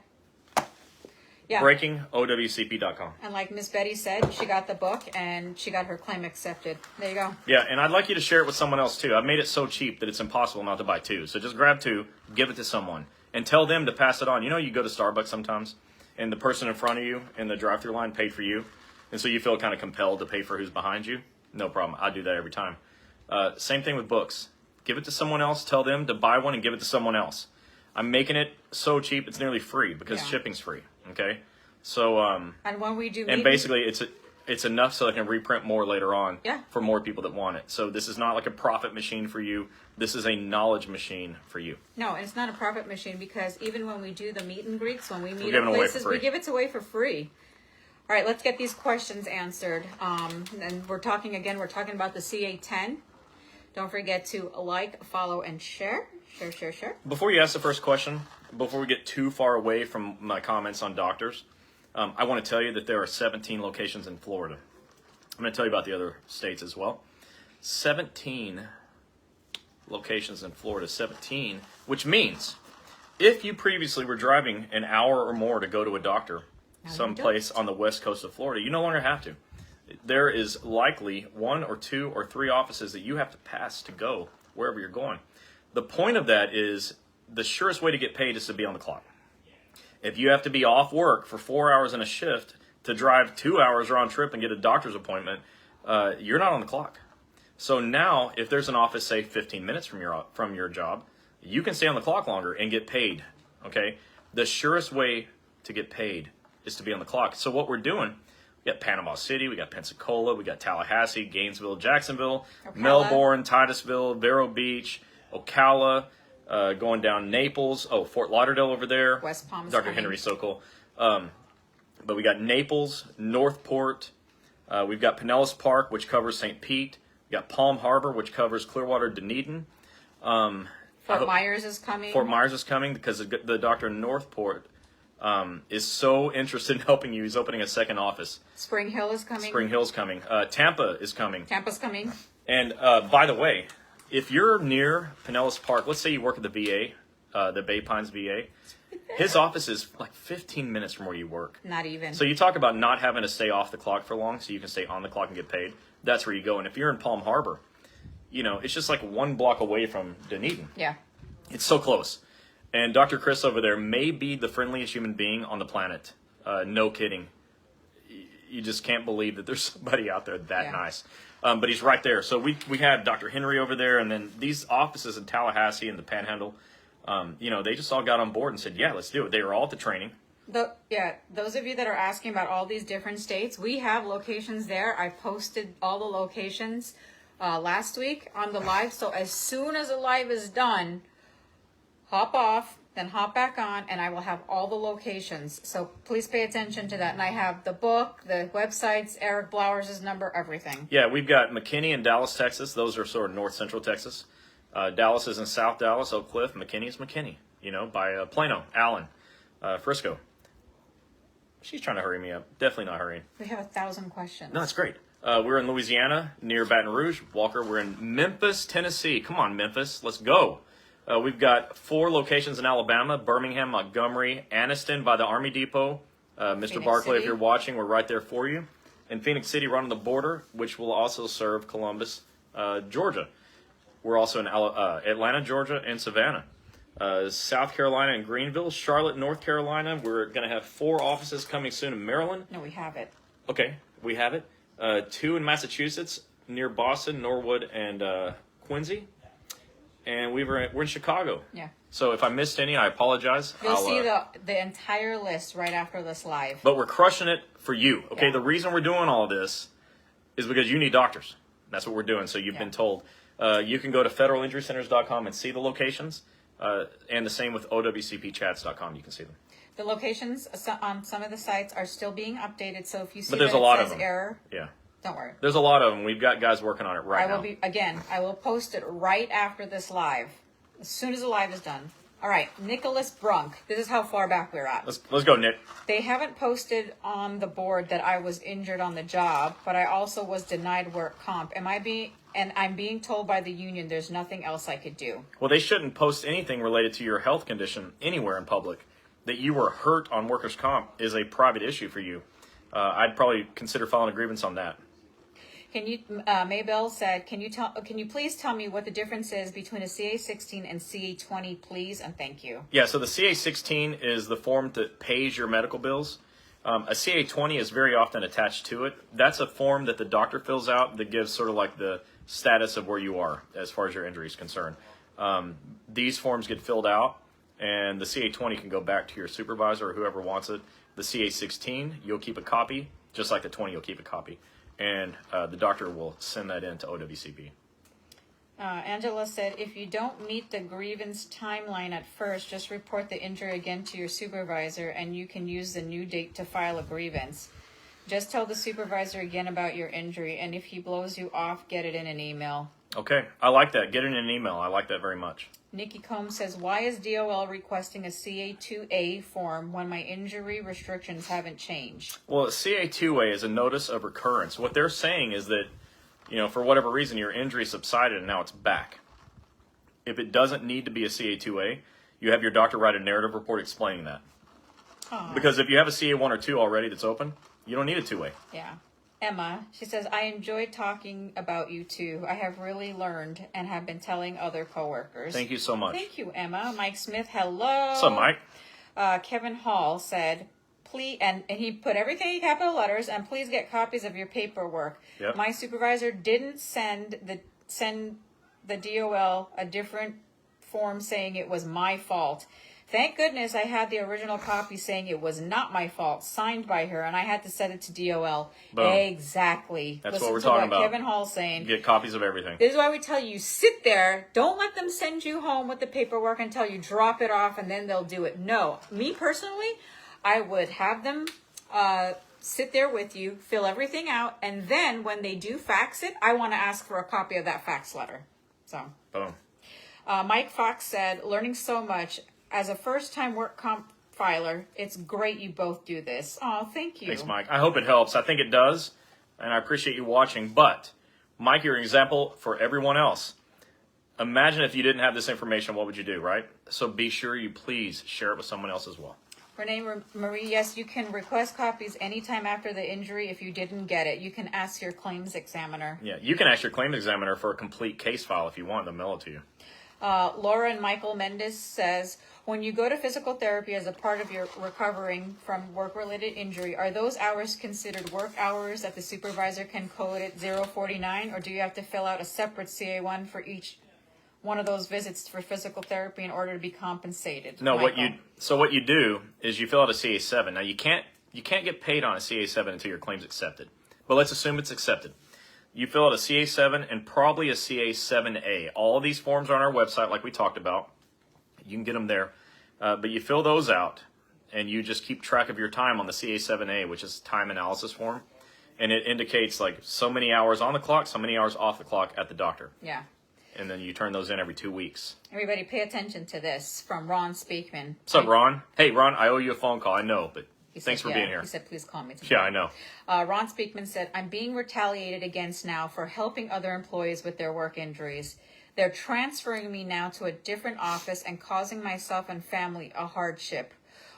Yeah. Breakingowcp.com. And like Miss Betty said, she got the book and she got her claim accepted. There you go. Yeah, and I'd like you to share it with someone else too. I've made it so cheap that it's impossible not to buy two. So just grab two, give it to someone, and tell them to pass it on. You know, you go to Starbucks sometimes, and the person in front of you in the drive-thru line paid for you, and so you feel kind of compelled to pay for who's behind you. No problem. I do that every time. Same thing with books. Give it to someone else. Tell them to buy one and give it to someone else. I'm making it so cheap it's nearly free because Yeah. shipping's free. Okay, so And when we do and meetings- basically it's enough so I can reprint more later on Yeah. for more people that want it. So this is not like a profit machine for you. This is a knowledge machine for you. No, it's not a profit machine because even when we do the meet and greets, when we meet giving at away for places, free. we give it away for free. All right, let's get these questions answered. And we're talking about the CA10. Don't forget to like, follow, and share. Share. Before you ask the first question, before we get too far away from my comments on doctors, I want to tell you that there are 17 locations in Florida. I'm going to tell you about the other states as well. 17 locations in Florida, 17, which means if you previously were driving an hour or more to go to a doctor Now you someplace on the west coast of Florida, you no longer have to. There is likely 1 or 2 or 3 offices that you have to pass to go wherever you're going. The point of that is the surest way to get paid is to be on the clock. If you have to be off work for 4 hours in a shift to drive 2 hours round trip and get a doctor's appointment, you're not on the clock. So now, if there's an office, say 15 minutes from your job, you can stay on the clock longer and get paid. Okay, the surest way to get paid is to be on the clock. So what we're doing, we got Panama City, we got Pensacola, we got Tallahassee, Gainesville, Jacksonville, Ocala. Melbourne, Titusville, Vero Beach, Ocala, going down Naples, Fort Lauderdale over there. West Palm is Dr. coming. Henry Sokol. But we got Naples, Northport, we've got Pinellas Park, which covers St. Pete. We got Palm Harbor, which covers Clearwater, Dunedin. Fort Myers is coming. Fort Myers is coming because the doctor in Northport is so interested in helping you. He's opening a second office. Spring Hill is coming. Spring Hill's coming. Tampa is coming. Tampa's coming. And by the way, if you're near Pinellas Park, let's say you work at the VA, the Bay Pines VA, his office is like 15 minutes from where you work. Not even. So you talk about not having to stay off the clock for long so you can stay on the clock and get paid. That's where you go. And if you're in Palm Harbor, it's just like 1 block away from Dunedin. Yeah. It's so close. And Dr. Chris over there may be the friendliest human being on the planet. No kidding. You just can't believe that there's somebody out there that nice. But he's right there. So we had Dr. Henry over there, and then these offices in Tallahassee and the Panhandle, they just all got on board and said, yeah, let's do it. They were all at the training. Those of you that are asking about all these different states, we have locations there. I posted all the locations last week on the live. So as soon as the live is done, hop off, then hop back on, and I will have all the locations. So please pay attention to that. And I have the book, the websites, Eric Blowers' number, everything. Yeah, we've got McKinney and Dallas, Texas. Those are sort of north central Texas. Dallas is in South Dallas, Oak Cliff. McKinney is McKinney, by Plano, Allen, Frisco. She's trying to hurry me up. Definitely not hurrying. We have 1,000 questions. No, that's great. We're in Louisiana, near Baton Rouge. Walker, we're in Memphis, Tennessee. Come on, Memphis. Let's go. We've got 4 locations in Alabama: Birmingham, Montgomery, Anniston by the Army Depot. Mr. Phoenix Barclay, City. if you're watching, we're right there for you. In Phoenix City, right on the border, which will also serve Columbus, Georgia. We're also in Atlanta, Georgia, and Savannah. South Carolina and Greenville, Charlotte, North Carolina. We're going to have 4 offices coming soon in Maryland. No, we have it. Okay, we have it. 2 in Massachusetts, near Boston, Norwood, and Quincy. And we're in Chicago. Yeah. So if I missed any, I apologize. You'll see the entire list right after this live. But we're crushing it for you. Okay, Yeah. The reason we're doing all this is because you need doctors. That's what we're doing. So you've been told. You can go to federalinjurycenters.com and see the locations. And the same with OWCPchats.com. You can see them. The locations on some of the sites are still being updated, so if you see But there's that a lot it of says them. error, Yeah. don't worry. There's a lot of them. We've got guys working on it right now. I will post it right after this live, as soon as the live is done. All right, Nicholas Brunk. This is how far back we're at. Let's go, Nick. They haven't posted on the board that I was injured on the job, but I also was denied work comp. I'm being told by the union there's nothing else I could do. Well, they shouldn't post anything related to your health condition anywhere in public. That you were hurt on workers' comp is a private issue for you. I'd probably consider filing a grievance on that. Can you? Maybell said, "Can you please tell me what the difference is between a CA-16 and CA-20, please, and thank you." Yeah, so the CA-16 is the form that pays your medical bills. A CA-20 is very often attached to it. That's a form that the doctor fills out that gives sort of like the status of where you are as far as your injury is concerned. These forms get filled out, and the CA-20 can go back to your supervisor or whoever wants it. The CA-16, you'll keep a copy, just like the 20, you'll keep a copy. And the doctor will send that in to OWCP. Angela said, if you don't meet the grievance timeline at first, just report the injury again to your supervisor and you can use the new date to file a grievance. Just tell the supervisor again about your injury, and if he blows you off, get it in an email. Okay, I like that. Get it in an email. I like that very much. Nikki Combs says, why is DOL requesting a CA2A form when my injury restrictions haven't changed? Well, CA2A is a notice of recurrence. What they're saying is that, for whatever reason, your injury subsided and now it's back. If it doesn't need to be a CA2A, you have your doctor write a narrative report explaining that. Aww. Because if you have a CA1 or 2 already that's open, you don't need a 2A. Yeah. Emma, she says, I enjoyed talking about you too. I have really learned and have been telling other coworkers. Thank you so much. Thank you, Emma. Mike Smith, hello. What's up, Mike? Kevin Hall said, please, and he put everything in capital letters, and please get copies of your paperwork. Yep. My supervisor didn't send the DOL a different form saying it was my fault. Thank goodness I had the original copy saying it was not my fault, signed by her, and I had to send it to DOL. Boom. Exactly. That's Listen what we're to talking about. Kevin Hall saying. Get copies of everything. This is why we tell you, sit there, don't let them send you home with the paperwork until you drop it off and then they'll do it. No. Me personally, I would have them sit there with you, fill everything out, and then when they do fax it, I want to ask for a copy of that fax letter. So. Boom. Mike Fox said, learning so much. As a first-time work comp filer, it's great you both do this. Oh, thank you. Thanks, Mike. I hope it helps. I think it does, and I appreciate you watching. But, Mike, you're an example for everyone else. Imagine if you didn't have this information, what would you do, right? So be sure you please share it with someone else as well. Renee Marie, yes, you can request copies anytime after the injury if you didn't get it. You can ask your claims examiner. Yeah, you can ask your claims examiner for a complete case file if you want. They'll mail it to you. Laura and Michael Mendes says, when you go to physical therapy as a part of your recovering from work-related injury, are those hours considered work hours that the supervisor can code at 049, or do you have to fill out a separate CA1 for each one of those visits for physical therapy in order to be compensated? No, Michael? what you do is you fill out a CA7. Now you can't get paid on a CA7 until your claim's accepted. But let's assume it's accepted. You fill out a CA7 and probably a CA7A. All of these forms are on our website, like we talked about. You can get them there. But you fill those out, and you just keep track of your time on the CA7A, which is time analysis form. And it indicates like so many hours on the clock, so many hours off the clock at the doctor. Yeah. And then you turn those in every 2 weeks. Everybody pay attention to this from Ron Speakman. What's up, Ron? Hey, Ron, I owe you a phone call. I know, but thanks for yeah, being here. He said, please call me today. Yeah, I know. Ron Speakman said, I'm being retaliated against now for helping other employees with their work injuries. They're transferring me now to a different office and causing myself and family a hardship.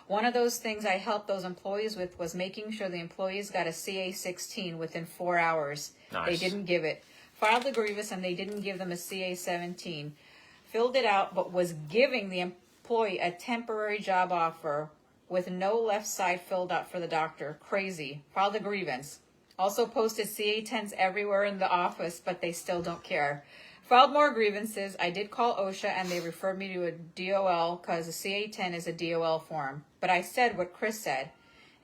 One of those things I helped those employees with was making sure the employees got a CA16 within 4 hours. Nice. They didn't give it. Filed the grievance and they didn't give them a CA17. Filled it out, but was giving the employee a temporary job offer with no left side filled out for the doctor. Crazy. Filed a grievance. Also posted CA10s everywhere in the office, but they still don't care. Filed more grievances. I did call OSHA and they referred me to a DOL because a CA10 is a DOL form. But I said what Chris said,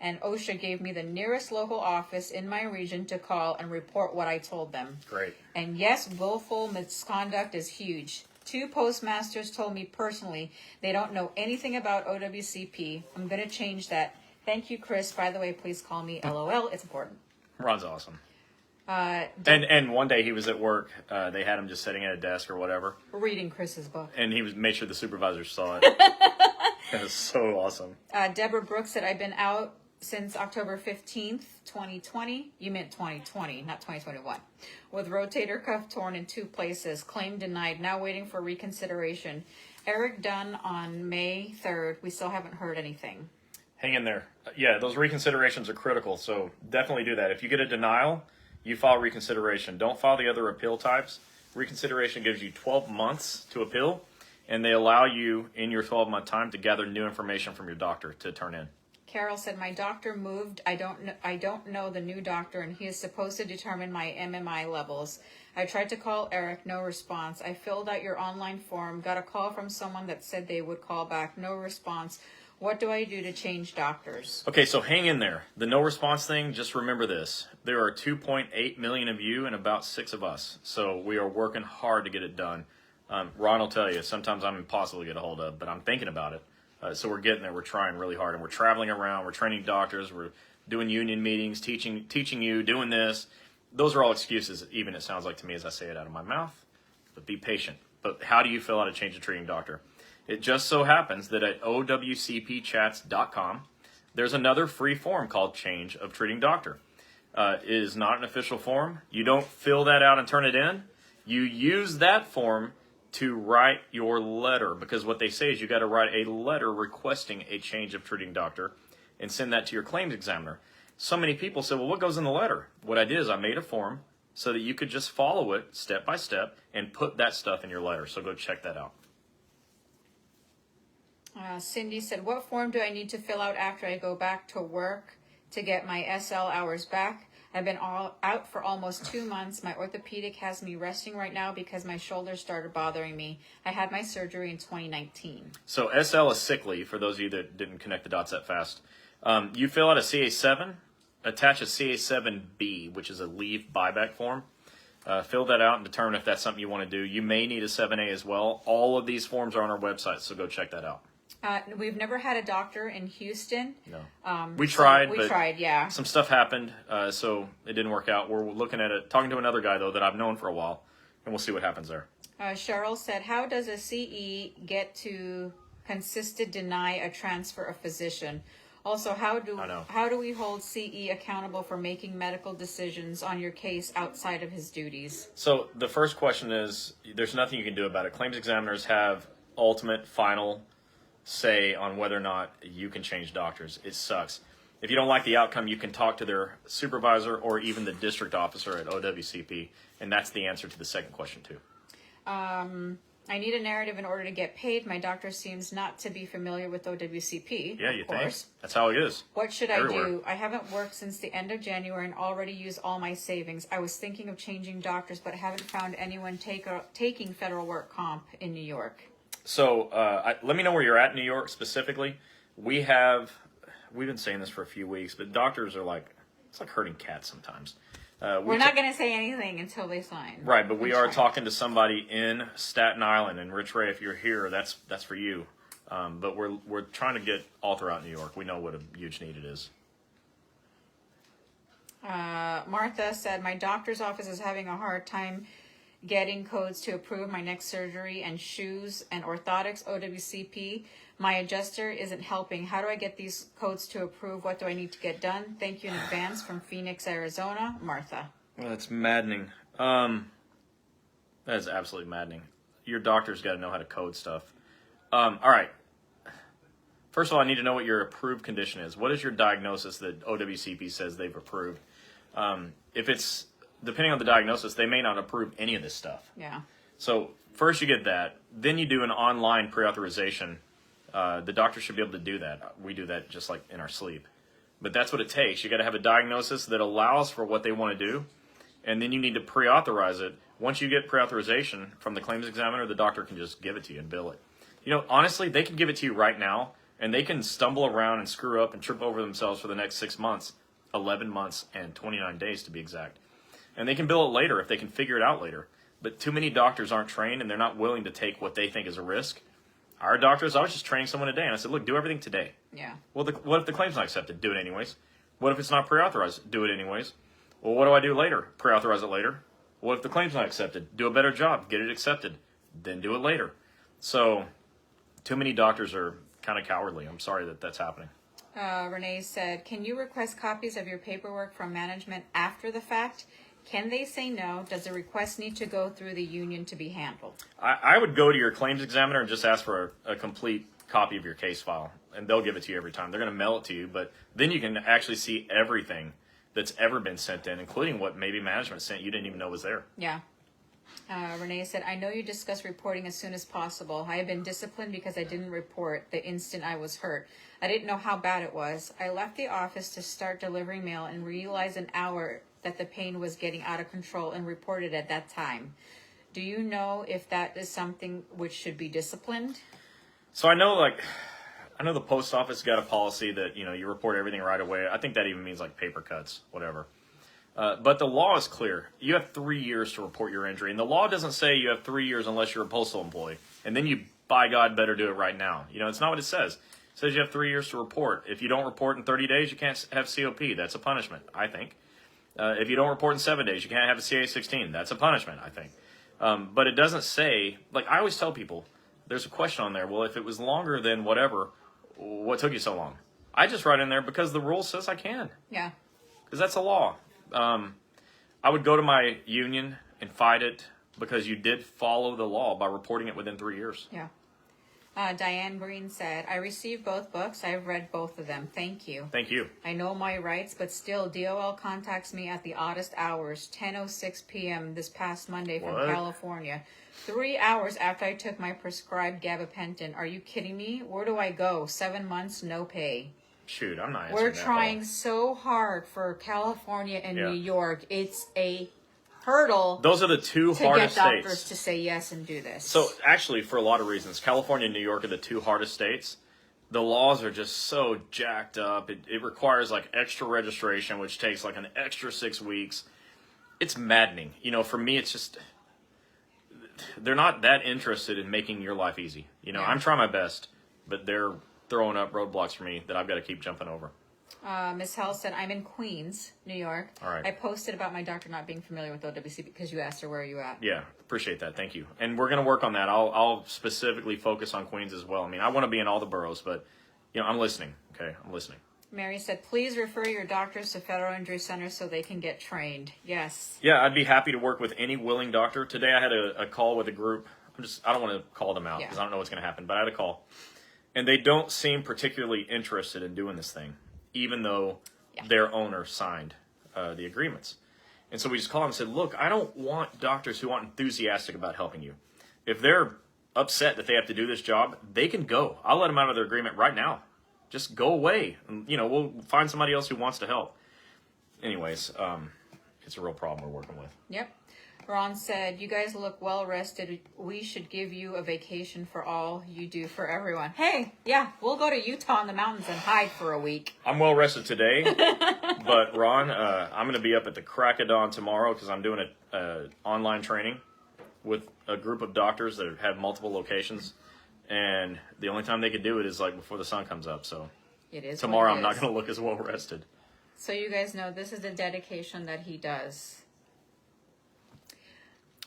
and OSHA gave me the nearest local office in my region to call and report what I told them. Great. And yes, willful misconduct is huge. 2 postmasters told me personally they don't know anything about OWCP. I'm going to change that. Thank you, Chris. By the way, please call me LOL. It's important. Ron's awesome. And one day he was at work. They had him just sitting at a desk or whatever, reading Chris's book. and he made sure the supervisor saw it. It was so awesome. Deborah Brooks said, I've been out since October 15th, 2020. You meant 2020, not 2021. With rotator cuff torn in 2 places. Claim denied. Now waiting for reconsideration. Eric Dunn on May 3rd. We still haven't heard anything. Hang in there. Yeah, those reconsiderations are critical, so definitely do that. If you get a denial, you file reconsideration. Don't file the other appeal types. Reconsideration gives you 12 months to appeal, and they allow you in your 12-month time to gather new information from your doctor to turn in. Carol said, my doctor moved. I don't know the new doctor, and he is supposed to determine my MMI levels. I tried to call Eric, no response. I filled out your online form, got a call from someone that said they would call back, no response. What do I do to change doctors? Okay, so hang in there. The no response thing, just remember this. There are 2.8 million of you and about 6 of us. So we are working hard to get it done. Ron will tell you, sometimes I'm impossible to get a hold of, but I'm thinking about it. So we're getting there. We're trying really hard, and we're traveling around. We're training doctors. We're doing union meetings, teaching you, doing this. Those are all excuses, even it sounds like to me as I say it out of my mouth. But be patient. But how do you fill out a change of treating doctor? It just so happens that at OWCPchats.com, there's another free form called Change of Treating Doctor. It is not an official form. You don't fill that out and turn it in. You use that form to write your letter, because what they say is you got to write a letter requesting a change of treating doctor and send that to your claims examiner. So many people say, well, what goes in the letter? What I did is I made a form so that you could just follow it step by step and put that stuff in your letter. So go check that out. Cindy said, what form do I need to fill out after I go back to work to get my SL hours back? I've been out for almost 2 months. My orthopedic has me resting right now because my shoulder started bothering me. I had my surgery in 2019. So SL is sick leave, for those of you that didn't connect the dots that fast. You fill out a CA7, attach a CA7B, which is a leave buyback form. Fill that out and determine if that's something you want to do. You may need a 7A as well. All of these forms are on our website, so go check that out. We've never had a doctor in Houston. No. We tried, yeah. Some stuff happened, so it didn't work out. We're looking at it, talking to another guy, though, that I've known for a while, and we'll see what happens there. Cheryl said, how does a CE get to consistent deny a transfer of physician? Also, how do we hold CE accountable for making medical decisions on your case outside of his duties? So the first question is, there's nothing you can do about it. Claims examiners have ultimate, final say on whether or not you can change doctors. It sucks. If you don't like the outcome, you can talk to their supervisor or even the district officer at OWCP, and that's the answer to the second question too. I need a narrative in order to get paid. My doctor seems not to be familiar with OWCP. Yeah, you of course. think? That's how it is. What should Everywhere. I do? I haven't worked since the end of January and already used all my savings. I was thinking of changing doctors, but haven't found anyone taking federal work comp in New York. So let me know where you're at in New York specifically. We've been saying this for a few weeks, but doctors are like, it's like herding cats sometimes. We're not going to say anything until they sign. Right, but we are talking to somebody in Staten Island, and Rich Ray, if you're here, that's for you. But we're trying to get all throughout New York. We know what a huge need it is. Martha said, my doctor's office is having a hard time getting codes to approve my neck surgery and shoes and orthotics, OWCP. My adjuster isn't helping. How do I get these codes to approve? What do I need to get done? Thank you in advance from Phoenix, Arizona. Martha. Well, that's maddening. That is absolutely maddening. Your doctor's got to know how to code stuff. All right. First of all, I need to know what your approved condition is. What is your diagnosis that OWCP says they've approved? If it's depending on the diagnosis, they may not approve any of this stuff. Yeah. So first you get that. Then you do an online pre-authorization. The doctor should be able to do that. We do that just like in our sleep. But that's what it takes. You got to have a diagnosis that allows for what they want to do. And then you need to pre-authorize it. Once you get pre-authorization from the claims examiner, the doctor can just give it to you and bill it. You know, honestly, they can give it to you right now, and they can stumble around and screw up and trip over themselves for the next 6 months, 11 months, and 29 days to be exact. And they can bill it later if they can figure it out later. But too many doctors aren't trained, and they're not willing to take what they think is a risk. Our doctors, I was just training someone today, and I said, look, do everything today. Yeah. Well, what if the claim's not accepted? Do it anyways. What if it's not pre-authorized? Do it anyways. Well, what do I do later? Pre-authorize it later. What if the claim's not accepted? Do a better job. Get it accepted. Then do it later. So, too many doctors are kind of cowardly. I'm sorry that that's happening. Renee said, can you request copies of your paperwork from management after the fact? Can they say no? Does the request need to go through the union to be handled? I would go to your claims examiner and just ask for a complete copy of your case file, and they'll give it to you every time. They're going to mail it to you, but then you can actually see everything that's ever been sent in, including what maybe management sent you didn't even know was there. Yeah. Renee said, I know you discussed reporting as soon as possible. I have been disciplined because I didn't report the instant I was hurt. I didn't know how bad it was. I left the office to start delivering mail and realized an hour that the pain was getting out of control and reported at that time. Do you know if that is something which should be disciplined? So I know the post office got a policy that, you report everything right away. I think that even means like paper cuts, whatever. But the law is clear. You have 3 years to report your injury. And the law doesn't say you have 3 years unless you're a postal employee. And then you, by God, better do it right now. It's not what it says. It says you have 3 years to report. If you don't report in 30 days, you can't have COP. That's a punishment, I think. If you don't report in 7 days, you can't have a CA-16. That's a punishment, I think. But it doesn't say, I always tell people, there's a question on there, well, if it was longer than whatever, what took you so long? I just write in there because the rule says I can. Yeah. Because that's a law. I would go to my union and fight it because you did follow the law by reporting it within 3 years. Yeah. Diane Green said, I received both books. I've read both of them. Thank you. Thank you. I know my rights, but still, DOL contacts me at the oddest hours, 10:06 p.m. this past Monday from What? California. 3 hours after I took my prescribed gabapentin. Are you kidding me? Where do I go? 7 months, no pay. Shoot, I'm not answering We're that trying call. so hard for California and Yeah. New York. It's a hurdle Those are the two to hardest get doctors states. to say yes and do this. So actually, for a lot of reasons, California and New York are the two hardest states. The laws are just so jacked up. It requires extra registration, which takes an extra 6 weeks. It's maddening. For me, it's just, they're not that interested in making your life easy. Yeah. I'm trying my best, but they're throwing up roadblocks for me that I've got to keep jumping over. Ms. Hell said, I'm in Queens, New York. All right. I posted about my doctor not being familiar with OWCP because you asked her where are you at. Yeah, appreciate that. Thank you. And we're going to work on that. I'll specifically focus on Queens as well. I want to be in all the boroughs, but, I'm listening. Okay, I'm listening. Mary said, please refer your doctors to Federal Injury Center so they can get trained. Yes. Yeah, I'd be happy to work with any willing doctor. Today I had a call with a group. I don't want to call them out because I don't know what's going to happen, but I had a call. And they don't seem particularly interested in doing this thing, even though their owner signed the agreements. And so we just called them and said, look, I don't want doctors who aren't enthusiastic about helping you. If they're upset that they have to do this job, they can go. I'll let them out of their agreement right now. Just go away. And, we'll find somebody else who wants to help. Anyways, it's a real problem we're working with. Yep. Ron said, you guys look well rested. We should give you a vacation for all you do for everyone. Hey, yeah, we'll go to Utah in the mountains and hide for a week. I'm well rested today, but Ron, I'm going to be up at the crack of dawn tomorrow because I'm doing a online training with a group of doctors that have multiple locations, and the only time they could do it is like before the sun comes up. So it is tomorrow I'm not going to look as well rested. So you guys know this is the dedication that he does.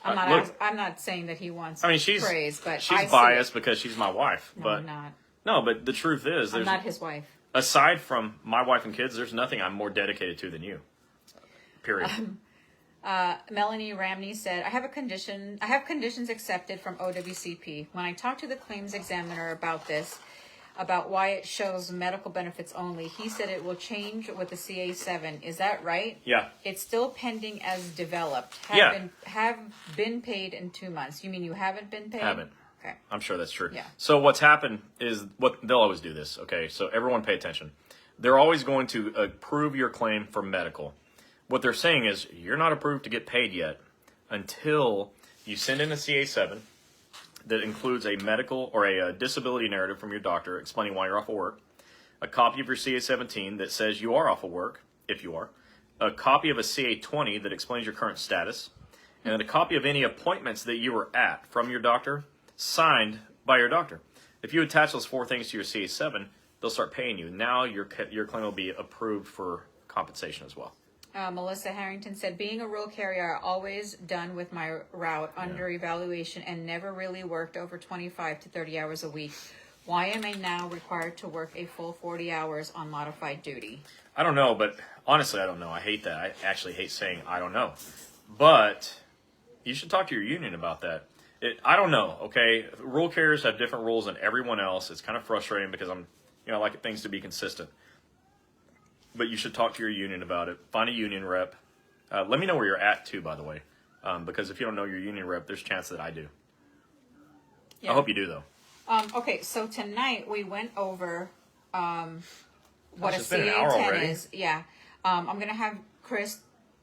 I'm not saying that he wants praise, but she's biased because she's my wife. No, but I'm not. No, but the truth is, I'm not his wife. Aside from my wife and kids, there's nothing I'm more dedicated to than you. Period. Melanie Ramney said, I have conditions accepted from OWCP. When I talked to the claims examiner about this, about why it shows medical benefits only, he said it will change with the CA7. Is that right? Yeah. It's still pending as developed. Have been paid in 2 months. You mean you haven't been paid? Haven't. Okay. I'm sure that's true. Yeah. So what's happened is they'll always do this. Okay. So everyone pay attention. They're always going to approve your claim for medical. What they're saying is you're not approved to get paid yet until you send in a CA7 that includes a medical or a disability narrative from your doctor explaining why you're off of work, a copy of your CA17 that says you are off of work, if you are, a copy of a CA20 that explains your current status, and then a copy of any appointments that you were at from your doctor, signed by your doctor. If you attach those 4 things to your CA7, they'll start paying you. Now your claim will be approved for compensation as well. Melissa Harrington said, being a rural carrier, I always done with my route under evaluation and never really worked over 25 to 30 hours a week. Why am I now required to work a full 40 hours on modified duty? I don't know, but honestly, I don't know. I hate that. I actually hate saying I don't know. But you should talk to your union about that. I don't know, okay? Rural carriers have different rules than everyone else. It's kind of frustrating because I like things to be consistent. But you should talk to your union about it. Find a union rep. Let me know where you're at, too, by the way. Because if you don't know your union rep, there's a chance that I do. Yeah. I hope you do, though. Okay, so tonight we went over what a CA10 is. Yeah. I'm going to have Chris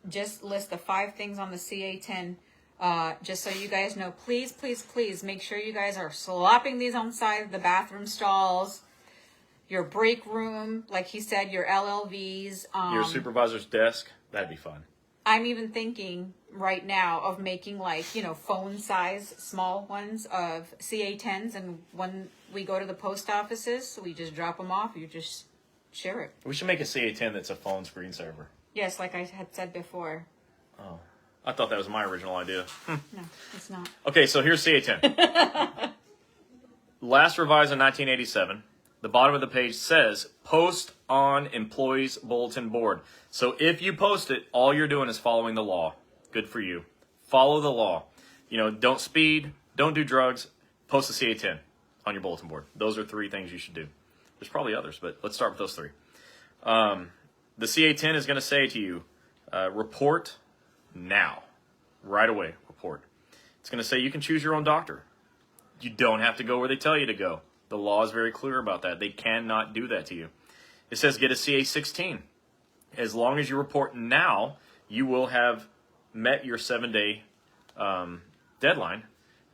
just list the 5 things on the CA10 just so you guys know. Please, please, please make sure you guys are slopping these on the side of the bathroom stalls. Your break room, like he said, your LLVs. Your supervisor's desk, that'd be fun. I'm even thinking right now of making phone size small ones of CA10s, and when we go to the post offices, we just drop them off. You just share it. We should make a CA10 that's a phone screensaver. Yes, like I had said before. Oh, I thought that was my original idea. No, it's not. Okay, so here's CA10. Last revised in 1987. The bottom of the page says, post on employees' bulletin board. So if you post it, all you're doing is following the law. Good for you. Follow the law. Don't speed, don't do drugs, post the CA10 on your bulletin board. Those are 3 things you should do. There's probably others, but let's start with those 3. The CA10 is going to say to you, report now. Right away, report. It's going to say you can choose your own doctor. You don't have to go where they tell you to go. The law is very clear about that. They cannot do that to you. It says get a CA16. As long as you report now, you will have met your 7-day deadline.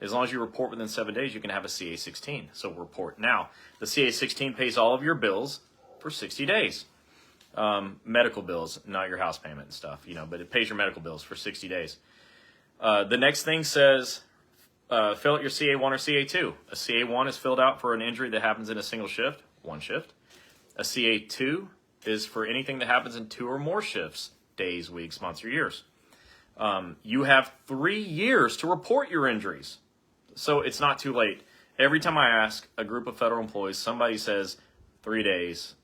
As long as you report within 7 days, you can have a CA16. So report now. The CA16 pays all of your bills for 60 days. Medical bills, not your house payment and stuff, but it pays your medical bills for 60 days. The next thing says, fill out your CA1 or CA2. A CA1 is filled out for an injury that happens in a single shift, 1 shift. A CA2 is for anything that happens in 2 or more shifts, days, weeks, months, or years. You have 3 years to report your injuries. So it's not too late. Every time I ask a group of federal employees, somebody says 3 days,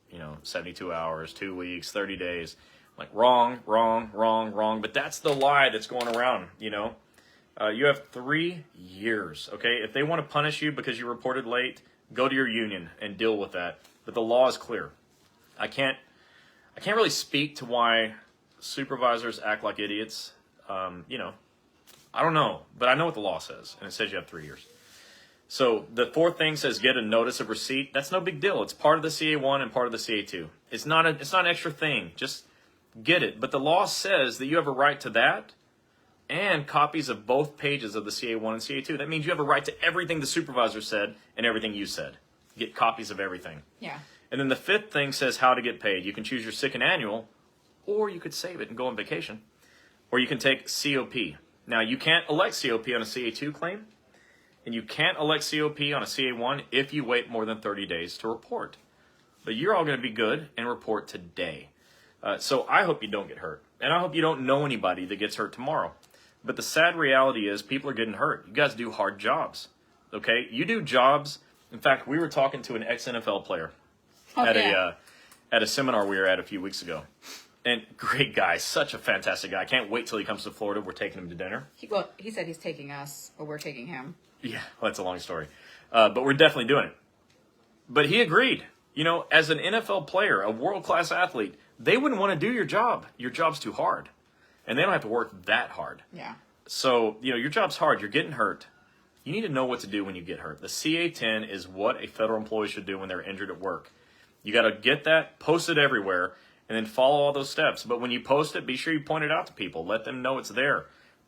72 hours, 2 weeks, 30 days. Like, wrong. But that's the lie that's going around, You have 3 years, okay? If they want to punish you because you reported late, Go to your union and deal with that. But the law is clear. I can't really speak to why supervisors act like idiots. You know, I don't know, but I know what the law says, and it says you have 3 years. So the fourth thing says get a notice of receipt. That's no big deal. It's part of the CA1 and part of the CA2. It's not an extra thing. Just get it. But the law says that you have a right to that and copies of both pages of the CA1 and CA2. That means you have a right to everything the supervisor said and everything you said. Get copies of everything. Yeah. And then the fifth thing says how to get paid. You can choose your sick and annual, or you could save it and go on vacation, or you can take COP. Now, you can't elect COP on a CA2 claim, and you can't elect COP on a CA1 if you wait more than 30 days to report. But you're all going to be good and report today. So I hope you don't get hurt, and I hope you don't know anybody that gets hurt tomorrow. But the sad reality is people are getting hurt. You guys do hard jobs, okay? You do jobs. In fact, we were talking to an ex-NFL player at a seminar we were at a few weeks ago. And great guy, such a fantastic guy. I can't wait till he comes to Florida. We're taking him to dinner. He said he's taking us, or we're taking him. Yeah, well, that's a long story. But we're definitely doing it. But he agreed. You know, as an NFL player, a world-class athlete, they wouldn't want to do your job. Your job's too hard. And they don't have to work that hard. Yeah. So, you know, your job's hard. You're getting hurt. You need to know what to do when you get hurt. The CA-10 is what a federal employee should do when they're injured at work. You got to get that, post it everywhere, and then follow all those steps. But when you post it, be sure you point it out to people. Let them know it's there.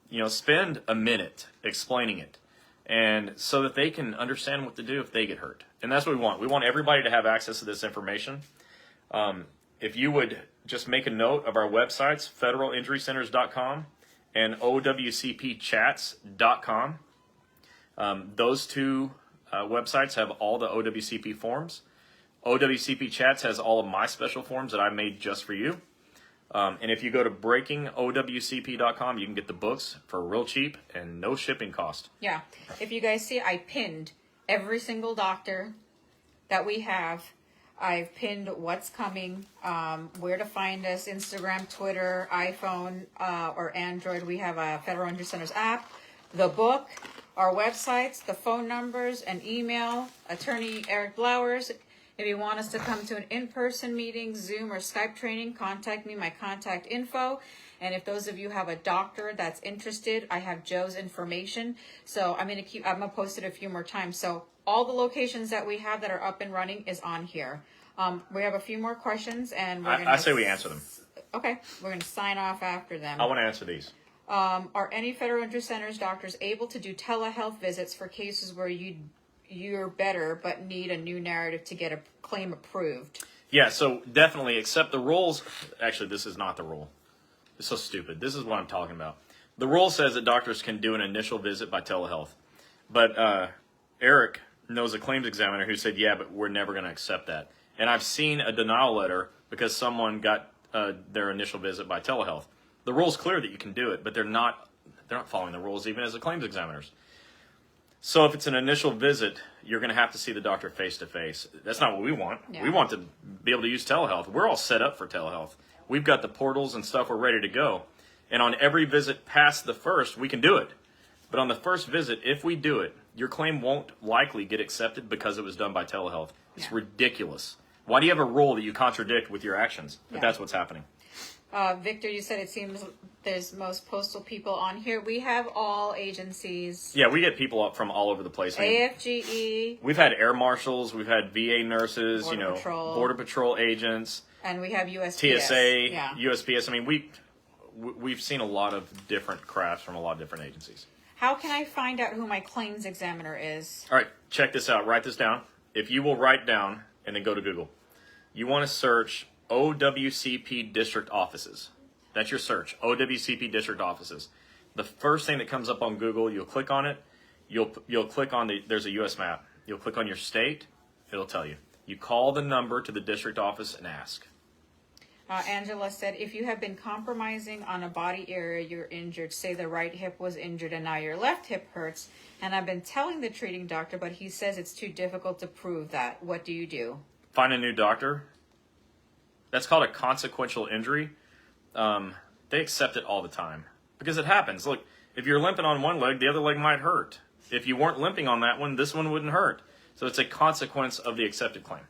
You know, spend a minute explaining it, and so that they can understand what to do if they get hurt. And that's what we want. We want everybody to have access to this information. If you would just make a note of our websites, federalinjurycenters.com and OWCPchats.com. Those two websites have all the OWCP forms. OWCP Chats has all of my special forms that I made just for you. And if you go to breakingowcp.com, you can get the books for real cheap and no shipping cost. Yeah. If you guys see, I pinned every single doctor that we have. I've pinned what's coming, where to find us, Instagram, Twitter, iPhone, or Android. We have a Federal Injury Centers app, the book, our websites, the phone numbers, and email. Attorney Eric Blowers. If you want us to come to an in-person meeting, Zoom or Skype training, contact me, my contact info. And if those of you have a doctor that's interested, I have Joe's information. So I'm gonna post it a few more times. So all the locations that we have that are up and running is on here. We have a few more questions, and I say we answer them. Okay, we're gonna sign off after them. I want to answer these. Are any Federal Injury Centers doctors able to do telehealth visits for cases where you're better but need a new narrative to get a claim approved? Yeah, so definitely, except the rules. Actually, this is not the rule. It's so stupid. This is what I'm talking about. The rule says that doctors can do an initial visit by telehealth. But Eric knows a claims examiner who said, yeah, but we're never going to accept that. And I've seen a denial letter because someone got their initial visit by telehealth. The rule's clear that you can do it, but they're not following the rules even as the claims examiners. So if it's an initial visit, you're going to have to see the doctor face-to-face. That's not what we want. Yeah. We want to be able to use telehealth. We're all set up for telehealth. We've got the portals and stuff. We're ready to go. And on every visit past the first, we can do it. But on the first visit, if we do it, your claim won't likely get accepted because it was done by telehealth. It's ridiculous. Why do you have a rule that you contradict with your actions? But that's what's happening. Victor, you said it seems there's most postal people on here. We have all agencies. Yeah, we get people up from all over the place. AFGE. We've had air marshals, we've had VA nurses, Border Patrol. Border Patrol agents. And we have USPS. TSA, USPS. I mean, we've seen a lot of different crafts from a lot of different agencies. How can I find out who my claims examiner is? All right, check this out. Write this down. If you will write down and then go to Google, you want to search OWCP district offices. That's your search, OWCP district offices. The first thing that comes up on Google, you'll click on it. You'll click on there's a U.S. map. You'll click on your state. It'll tell you. You call the number to the district office and ask. Angela said, if you have been compromising on a body area you're injured, say the right hip was injured and now your left hip hurts, and I've been telling the treating doctor, but he says it's too difficult to prove that. What do you do? Find a new doctor. That's called a consequential injury. They accept it all the time because it happens. Look, if you're limping on one leg, the other leg might hurt. If you weren't limping on that one, this one wouldn't hurt. So it's a consequence of the accepted claim.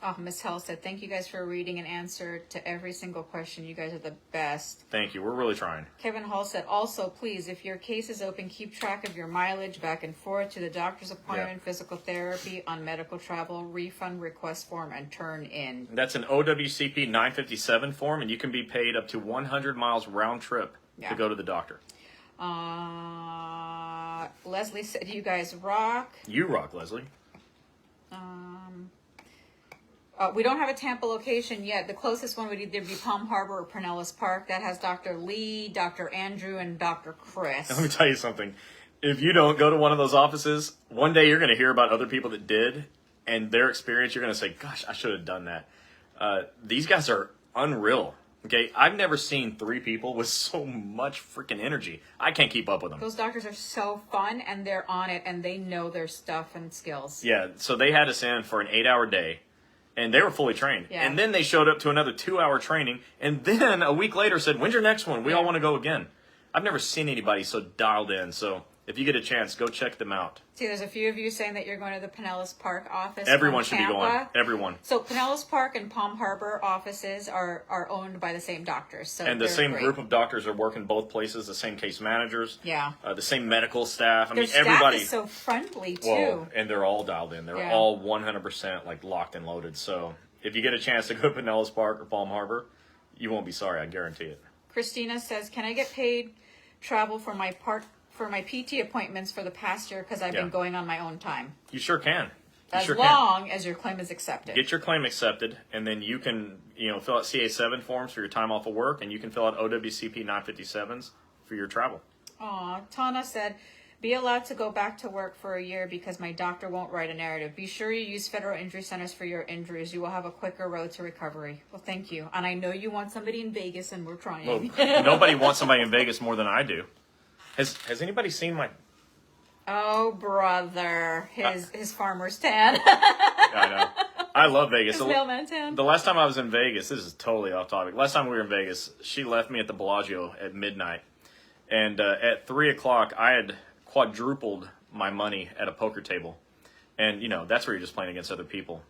Oh, Miss Hell said, thank you guys for reading and answer to every single question. You guys are the best. Thank you. We're really trying. Kevin Hall said, also, please, if your case is open, keep track of your mileage back and forth to the doctor's appointment, physical therapy, on medical travel, refund request form, and turn in. That's an OWCP 957 form, and you can be paid up to 100 miles round trip to go to the doctor. Leslie said, you guys rock. You rock, Leslie. We don't have a Tampa location yet. The closest one would either be Palm Harbor or Pinellas Park. That has Dr. Lee, Dr. Andrew, and Dr. Chris. Let me tell you something. If you don't go to one of those offices, one day you're going to hear about other people that did, and their experience, you're going to say, gosh, I should have done that. These guys are unreal. Okay, I've never seen 3 people with so much freaking energy. I can't keep up with them. Those doctors are so fun, and they're on it, and they know their stuff and skills. Yeah, so they had us in for an 8-hour day, and they were fully trained. Yeah. And then they showed up to another 2-hour training, and then a week later said, when's your next one? We all want to go again. I've never seen anybody so dialed in, so if you get a chance, go check them out. See, there's a few of you saying that you're going to the Pinellas Park office. Everyone should be Tampa. going. Everyone. So Pinellas Park and Palm Harbor offices are owned by the same doctors. So And the they're same great. group of doctors are working both places, the same case managers. Yeah. The same medical staff. I Their mean, staff everybody. is so friendly, too. Whoa, and they're all dialed in. They're Yeah. all 100% like locked and loaded. So if you get a chance to go to Pinellas Park or Palm Harbor, you won't be sorry. I guarantee it. Christina says, can I get paid travel for my PT appointments for the past year because I've been going on my own time? You sure can. You As sure long as your claim is accepted. Get your claim accepted, and then you can, fill out CA7 forms for your time off of work, and you can fill out OWCP 957s for your travel. Aw, Tana said, be allowed to go back to work for a year because my doctor won't write a narrative. Be sure you use federal injury centers for your injuries. You will have a quicker road to recovery. Well, thank you. And I know you want somebody in Vegas, and we're trying. Well, nobody wants somebody in Vegas more than I do. Has anybody seen my... Oh, brother. His farmer's tan. I know. I love Vegas. His mailman tan. The last time I was in Vegas, this is totally off topic. Last time we were in Vegas, she left me at the Bellagio at midnight. And at 3 o'clock, I had quadrupled my money at a poker table. And, that's where you're just playing against other people.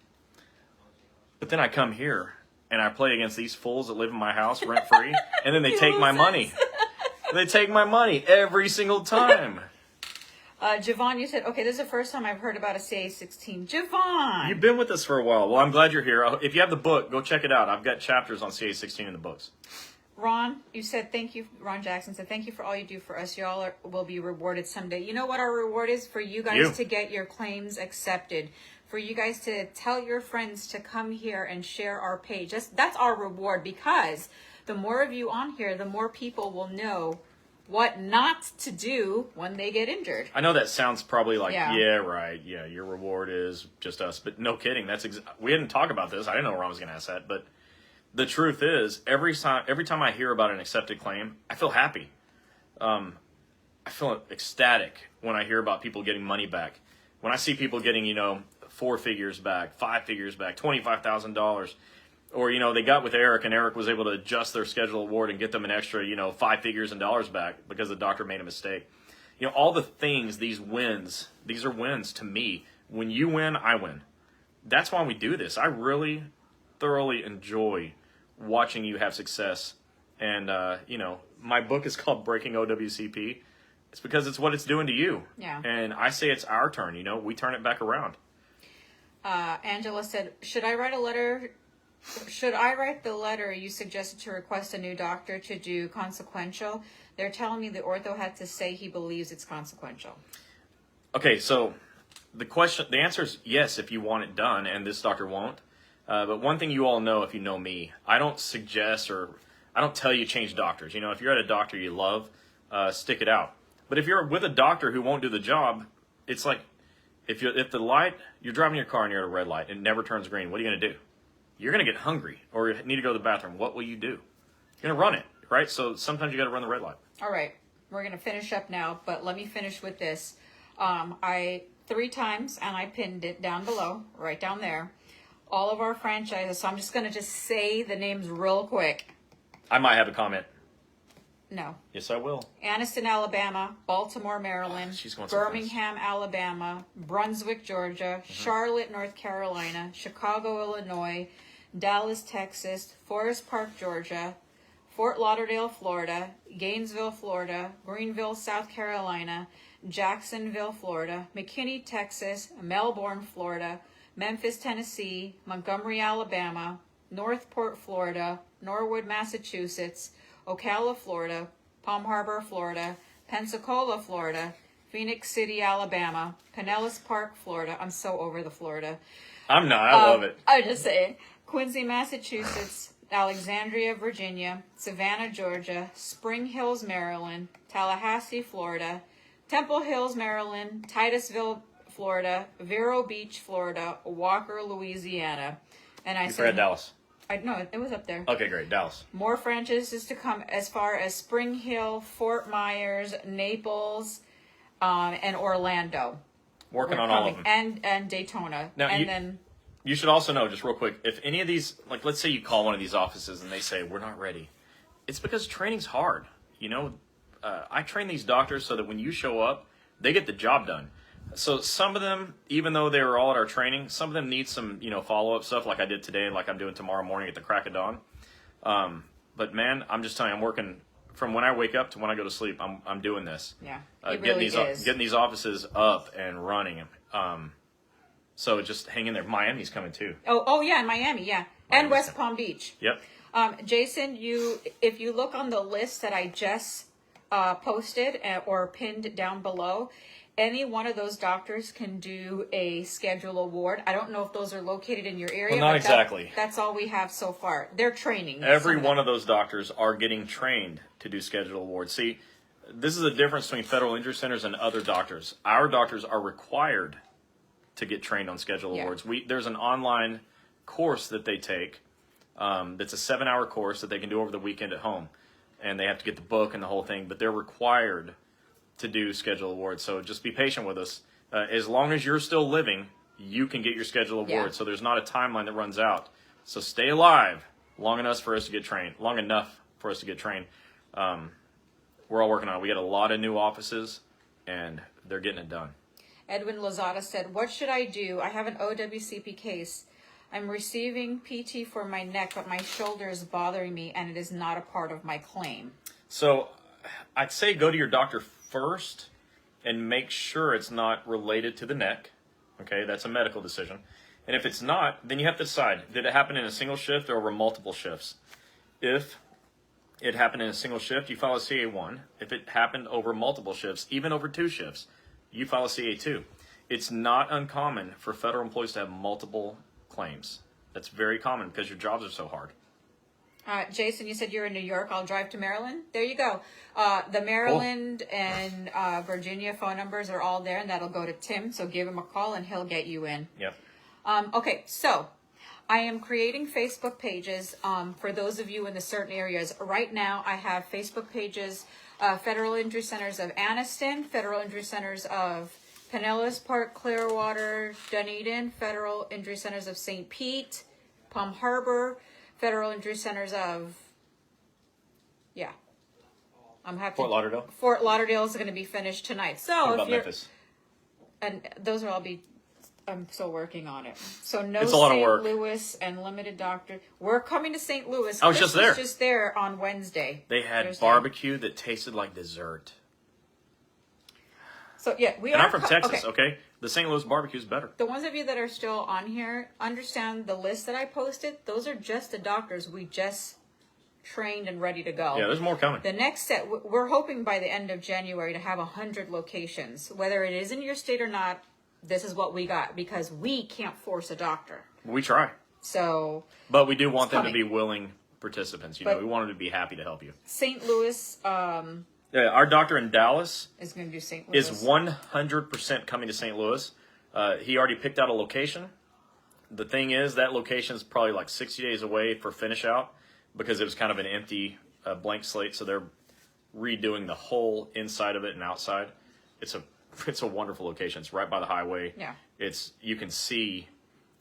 But then I come here, and I play against these fools that live in my house rent-free, and then they take my money. They take my money every single time. Javon, you said, okay, this is the first time I've heard about a CA16. Javon! You've been with us for a while. Well, I'm glad you're here. If you have the book, go check it out. I've got chapters on CA16 in the books. Ron, you said thank you. Ron Jackson said thank you for all you do for us. Y'all will be rewarded someday. You know what our reward is? For you guys to get your claims accepted. For you guys to tell your friends to come here and share our page. That's our reward, because the more of you on here, the more people will know what not to do when they get injured. I know that sounds probably like, Yeah. Right. Yeah, your reward is just us. But no kidding. We didn't talk about this. I didn't know Ron was going to ask that. But the truth is, every time I hear about an accepted claim, I feel happy. I feel ecstatic when I hear about people getting money back. When I see people getting, 4 figures back, 5 figures back, $25,000. Or, they got with Eric, and Eric was able to adjust their schedule award and get them an extra, 5 figures in dollars back because the doctor made a mistake. All the things, these are wins to me. When you win, I win. That's why we do this. I really thoroughly enjoy watching you have success. And, my book is called Breaking OWCP. It's because it's what it's doing to you. Yeah. And I say it's our turn, we turn it back around. Angela said, should I write the letter you suggested to request a new doctor to do consequential? They're telling me the ortho had to say he believes it's consequential. Okay, so the answer is yes if you want it done, and this doctor won't. But one thing you all know, if you know me, I don't suggest or I don't tell you change doctors. If you're at a doctor you love, stick it out. But if you're with a doctor who won't do the job, it's like if you're driving your car and you're at a red light and it never turns green, what are you going to do? You're going to get hungry or you need to go to the bathroom. What will you do? You're going to run it, right? So sometimes you got to run the red light. All right. We're going to finish up now, but let me finish with this. I 3 times, and I pinned it down below, right down there, all of our franchises. So I'm just going to say the names real quick. I might have a comment. No. Yes, I will. Anniston, Alabama, Baltimore, Maryland, She's going so fast. Birmingham, Alabama, Brunswick, Georgia, Charlotte, North Carolina, Chicago, Illinois, Dallas, Texas, Forest Park, Georgia, Fort Lauderdale, Florida, Gainesville, Florida, Greenville, South Carolina, Jacksonville, Florida, McKinney, Texas, Melbourne, Florida, Memphis, Tennessee, Montgomery, Alabama, Northport, Florida, Norwood, Massachusetts, Ocala, Florida, Palm Harbor, Florida, Pensacola, Florida, Phoenix City, Alabama, Pinellas Park, Florida. I'm so over the Florida. I'm not. I love it. I just say Quincy, Massachusetts, Alexandria, Virginia, Savannah, Georgia, Spring Hills, Maryland, Tallahassee, Florida, Temple Hills, Maryland, Titusville, Florida, Vero Beach, Florida, Walker, Louisiana. And I You said, forgot Dallas. No, it was up there. Okay, great. Dallas. More franchises to come as far as Spring Hill, Fort Myers, Naples, and Orlando. Working We're on all coming. of them. And Daytona. Now, and you- then You should also know, just real quick, if any of these, like, let's say you call one of these offices and they say, we're not ready. It's because training's hard. You know, I train these doctors so that when you show up, they get the job done. So some of them, even though they were all at our training, some of them need some, follow-up stuff like I did today, like I'm doing tomorrow morning at the crack of dawn. But man, I'm just telling you, I'm working from when I wake up to when I go to sleep. I'm doing this. yeah, Getting these offices up and running. So just hang in there. Miami's coming too. Oh yeah, in Miami, yeah, and West Palm Beach. Yep. Jason, if you look on the list that I just posted or pinned down below, any one of those doctors can do a schedule award. I don't know if those are located in your area. Well, not but exactly. That's all we have so far. They're training. Every one of those doctors are getting trained to do schedule awards. See, this is the difference between federal injury centers and other doctors. Our doctors are required to get trained on schedule awards. There's an online course that they take that's a 7-hour course that they can do over the weekend at home. And they have to get the book and the whole thing, but they're required to do schedule awards. So just be patient with us. As long as you're still living, you can get your schedule award. Yeah. So there's not a timeline that runs out. So stay alive long enough for us to get trained. We're all working on it. We got a lot of new offices, and they're getting it done. Edwin Lozada said, "What should I do? I have an OWCP case. I'm receiving PT for my neck, but my shoulder is bothering me, and it is not a part of my claim." So I'd say go to your doctor first and make sure it's not related to the neck. Okay, that's a medical decision. And if it's not, then you have to decide, did it happen in a single shift or over multiple shifts? If it happened in a single shift, you file a CA1. If it happened over multiple shifts, even over 2 shifts, you file a CA2. It's not uncommon for federal employees to have multiple claims. That's very common because your jobs are so hard. Jason, you said you're in New York. I'll drive to Maryland. There you go. The Maryland and Virginia phone numbers are all there, and that'll go to Tim. So give him a call, and he'll get you in. Yep. Okay, so I am creating Facebook pages for those of you in the certain areas. Right now, I have Facebook pages, Federal Injury Centers of Anniston, Federal Injury Centers of Pinellas Park, Clearwater, Dunedin, Federal Injury Centers of St. Pete, Palm Harbor, Federal Injury Centers of, Fort Lauderdale. Fort Lauderdale is going to be finished tonight. So What about if you're, Memphis? and those will all be, I'm still working on it. So no It's a lot of St. work. Louis and limited doctor. We're coming to St. Louis. I was Chris just there. was just there on Wednesday. They had Thursday. barbecue that tasted like dessert. So yeah, we And are. I'm from Texas, okay? The St. Louis barbecue is better. The ones of you that are still on here, understand the list that I posted. Those are just the doctors we just trained and ready to go. Yeah, there's more coming. The next set, we're hoping by the end of January to have 100 locations. Whether it is in your state or not, this is what we got because we can't force a doctor. We try. So, But we do want them to coming. be willing participants. You But- know, we want them to be happy to help you. St. Louis Yeah, our doctor in Dallas is going to do St. Louis. is 100% coming to St. Louis. He already picked out a location. The thing is, that location is probably like 60 days away for finish out because it was kind of an empty blank slate. So they're redoing the whole inside of it and outside. It's a wonderful location. It's right by the highway. Yeah. You can see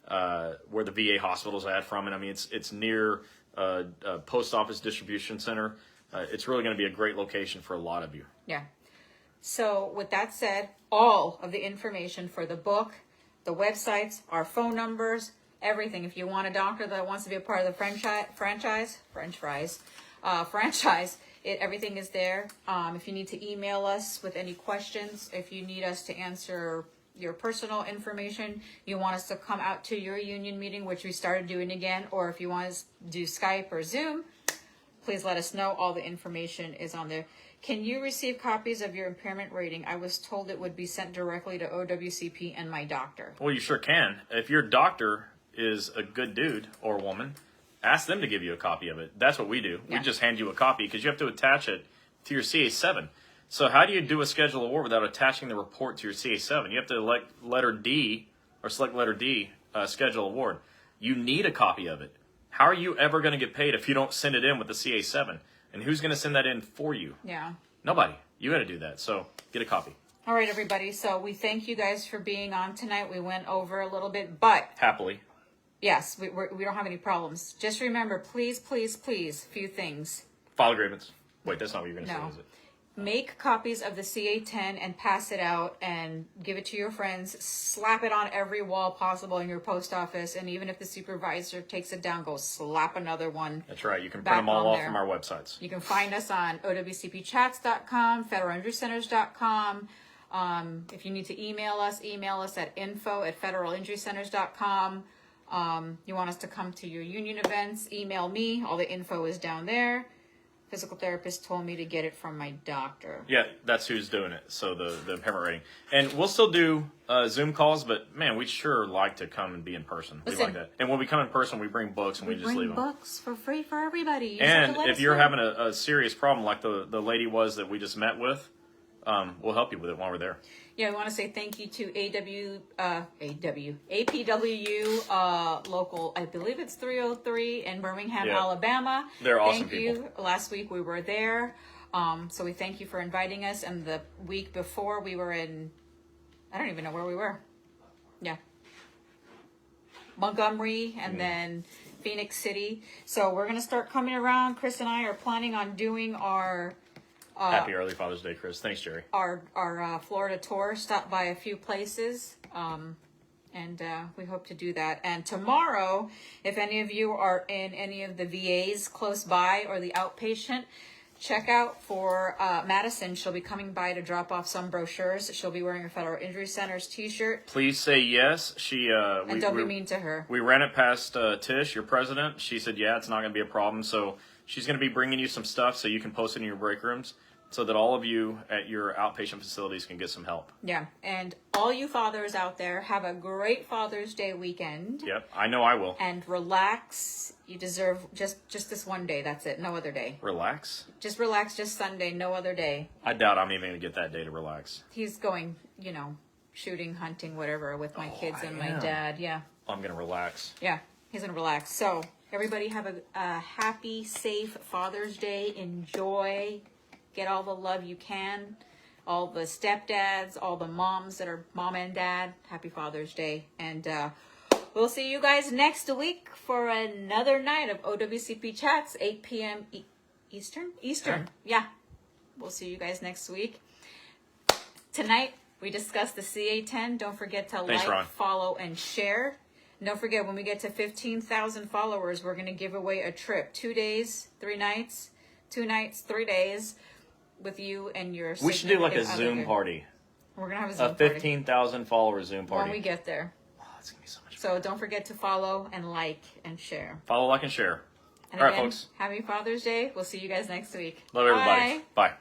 where the VA hospital's at from it. I mean, it's near a post office distribution center. it's really going to be a great location for a lot of you. Yeah. So with that said, all of the information for the book, the websites, our phone numbers, everything. If you want a doctor that wants to be a part of the franchise, everything is there. If you need to email us with any questions, if you need us to answer your personal information, you want us to come out to your union meeting, which we started doing again, or if you want us to do Skype or Zoom, please let us know. All the information is on there. Can you receive copies of your impairment rating? I was told it would be sent directly to OWCP and my doctor. Well, you sure can. If your doctor is a good dude or woman, ask them to give you a copy of it. That's what we do. Yeah. We just hand you a copy because you have to attach it to your CA7. So how do you do a schedule award without attaching the report to your CA7? You have to select letter D, schedule award. You need a copy of it. How are you ever going to get paid if you don't send it in with the CA7? And who's going to send that in for you? Yeah. Nobody. You got to do that. So get a copy. All right, everybody. So we thank you guys for being on tonight. We went over a little bit, but Happily. yes, we don't have any problems. Just remember, please, please, please, few things. File a grievance. Wait, that's not what you're going to No. say, is it? Make copies of the CA10 and pass it out and give it to your friends. Slap it on every wall possible in your post office. And even if the supervisor takes it down, go slap another one. That's right. You can Back print them all on off there. from our websites. You can find us on OWCPchats.com, federalinjurycenters.com. If you need to email us at info@federalinjurycenters.com. You want us to come to your union events, email me. All the info is down there. Physical therapist told me to get it from my doctor. Yeah, that's who's doing it. So the impairment rating. And we'll still do Zoom calls, but man, we sure like to come and be in person. We Listen. like that. And when we come in person, we bring books and we just leave Bring them. books for free for everybody. You just have And to let if us you're know. having a serious problem like the lady was that we just met with, we'll help you with it while we're there. Yeah, we want to say thank you to APWU local, I believe it's 303 in Birmingham, Yeah. Alabama. They're awesome Thank you. Last week we were there. So we thank you for inviting us. And the week before we were in, I don't even know where we were. Yeah. Montgomery and then Phoenix City. So we're going to start coming around. Chris and I are planning on doing our Happy early Father's Day, Chris. Thanks, Jerry. our Florida tour, stop by a few places, and we hope to do that. And tomorrow, if any of you are in any of the VAs close by or the outpatient, check out for Madison. She'll be coming by to drop off some brochures. She'll be wearing a Federal Injury Center's t-shirt. Please say yes. And don't be mean to her. We ran it past Tish, your president. She said, yeah, it's not going to be a problem. So she's going to be bringing you some stuff so you can post it in your break rooms so that all of you at your outpatient facilities can get some help. Yeah, and all you fathers out there, have a great Father's Day weekend. Yep, I know I will. And relax. You deserve just this one day. That's it. No other day. Relax? Just relax. Just Sunday. No other day. I doubt I'm even going to get that day to relax. He's going, shooting, hunting, whatever, with my kids and my am. dad. Yeah. I'm going to relax. Yeah. He's going to relax. So everybody have a happy, safe Father's Day. Enjoy. Get all the love you can. All the stepdads, all the moms that are mom and dad. Happy Father's Day. And we'll see you guys next week for another night of OWCP Chats, 8 p.m. Eastern? Eastern. Yeah. We'll see you guys next week. Tonight, we discussed the CA10. Don't forget to Thanks, Ron. follow, and share. And don't forget, when we get to 15,000 followers, we're going to give away a trip. 2 days, 3 nights, 2 nights, 3 days with you and your We should do like a significant Zoom other. party. We're going to have a Zoom A party 15,000 follower Zoom party. when we get there. Oh, that's going to be so much fun. So don't forget to follow and like and share. Follow, like, and share. And All right, again, folks. happy Father's Day. We'll see you guys next week. Love everybody. Bye. Bye.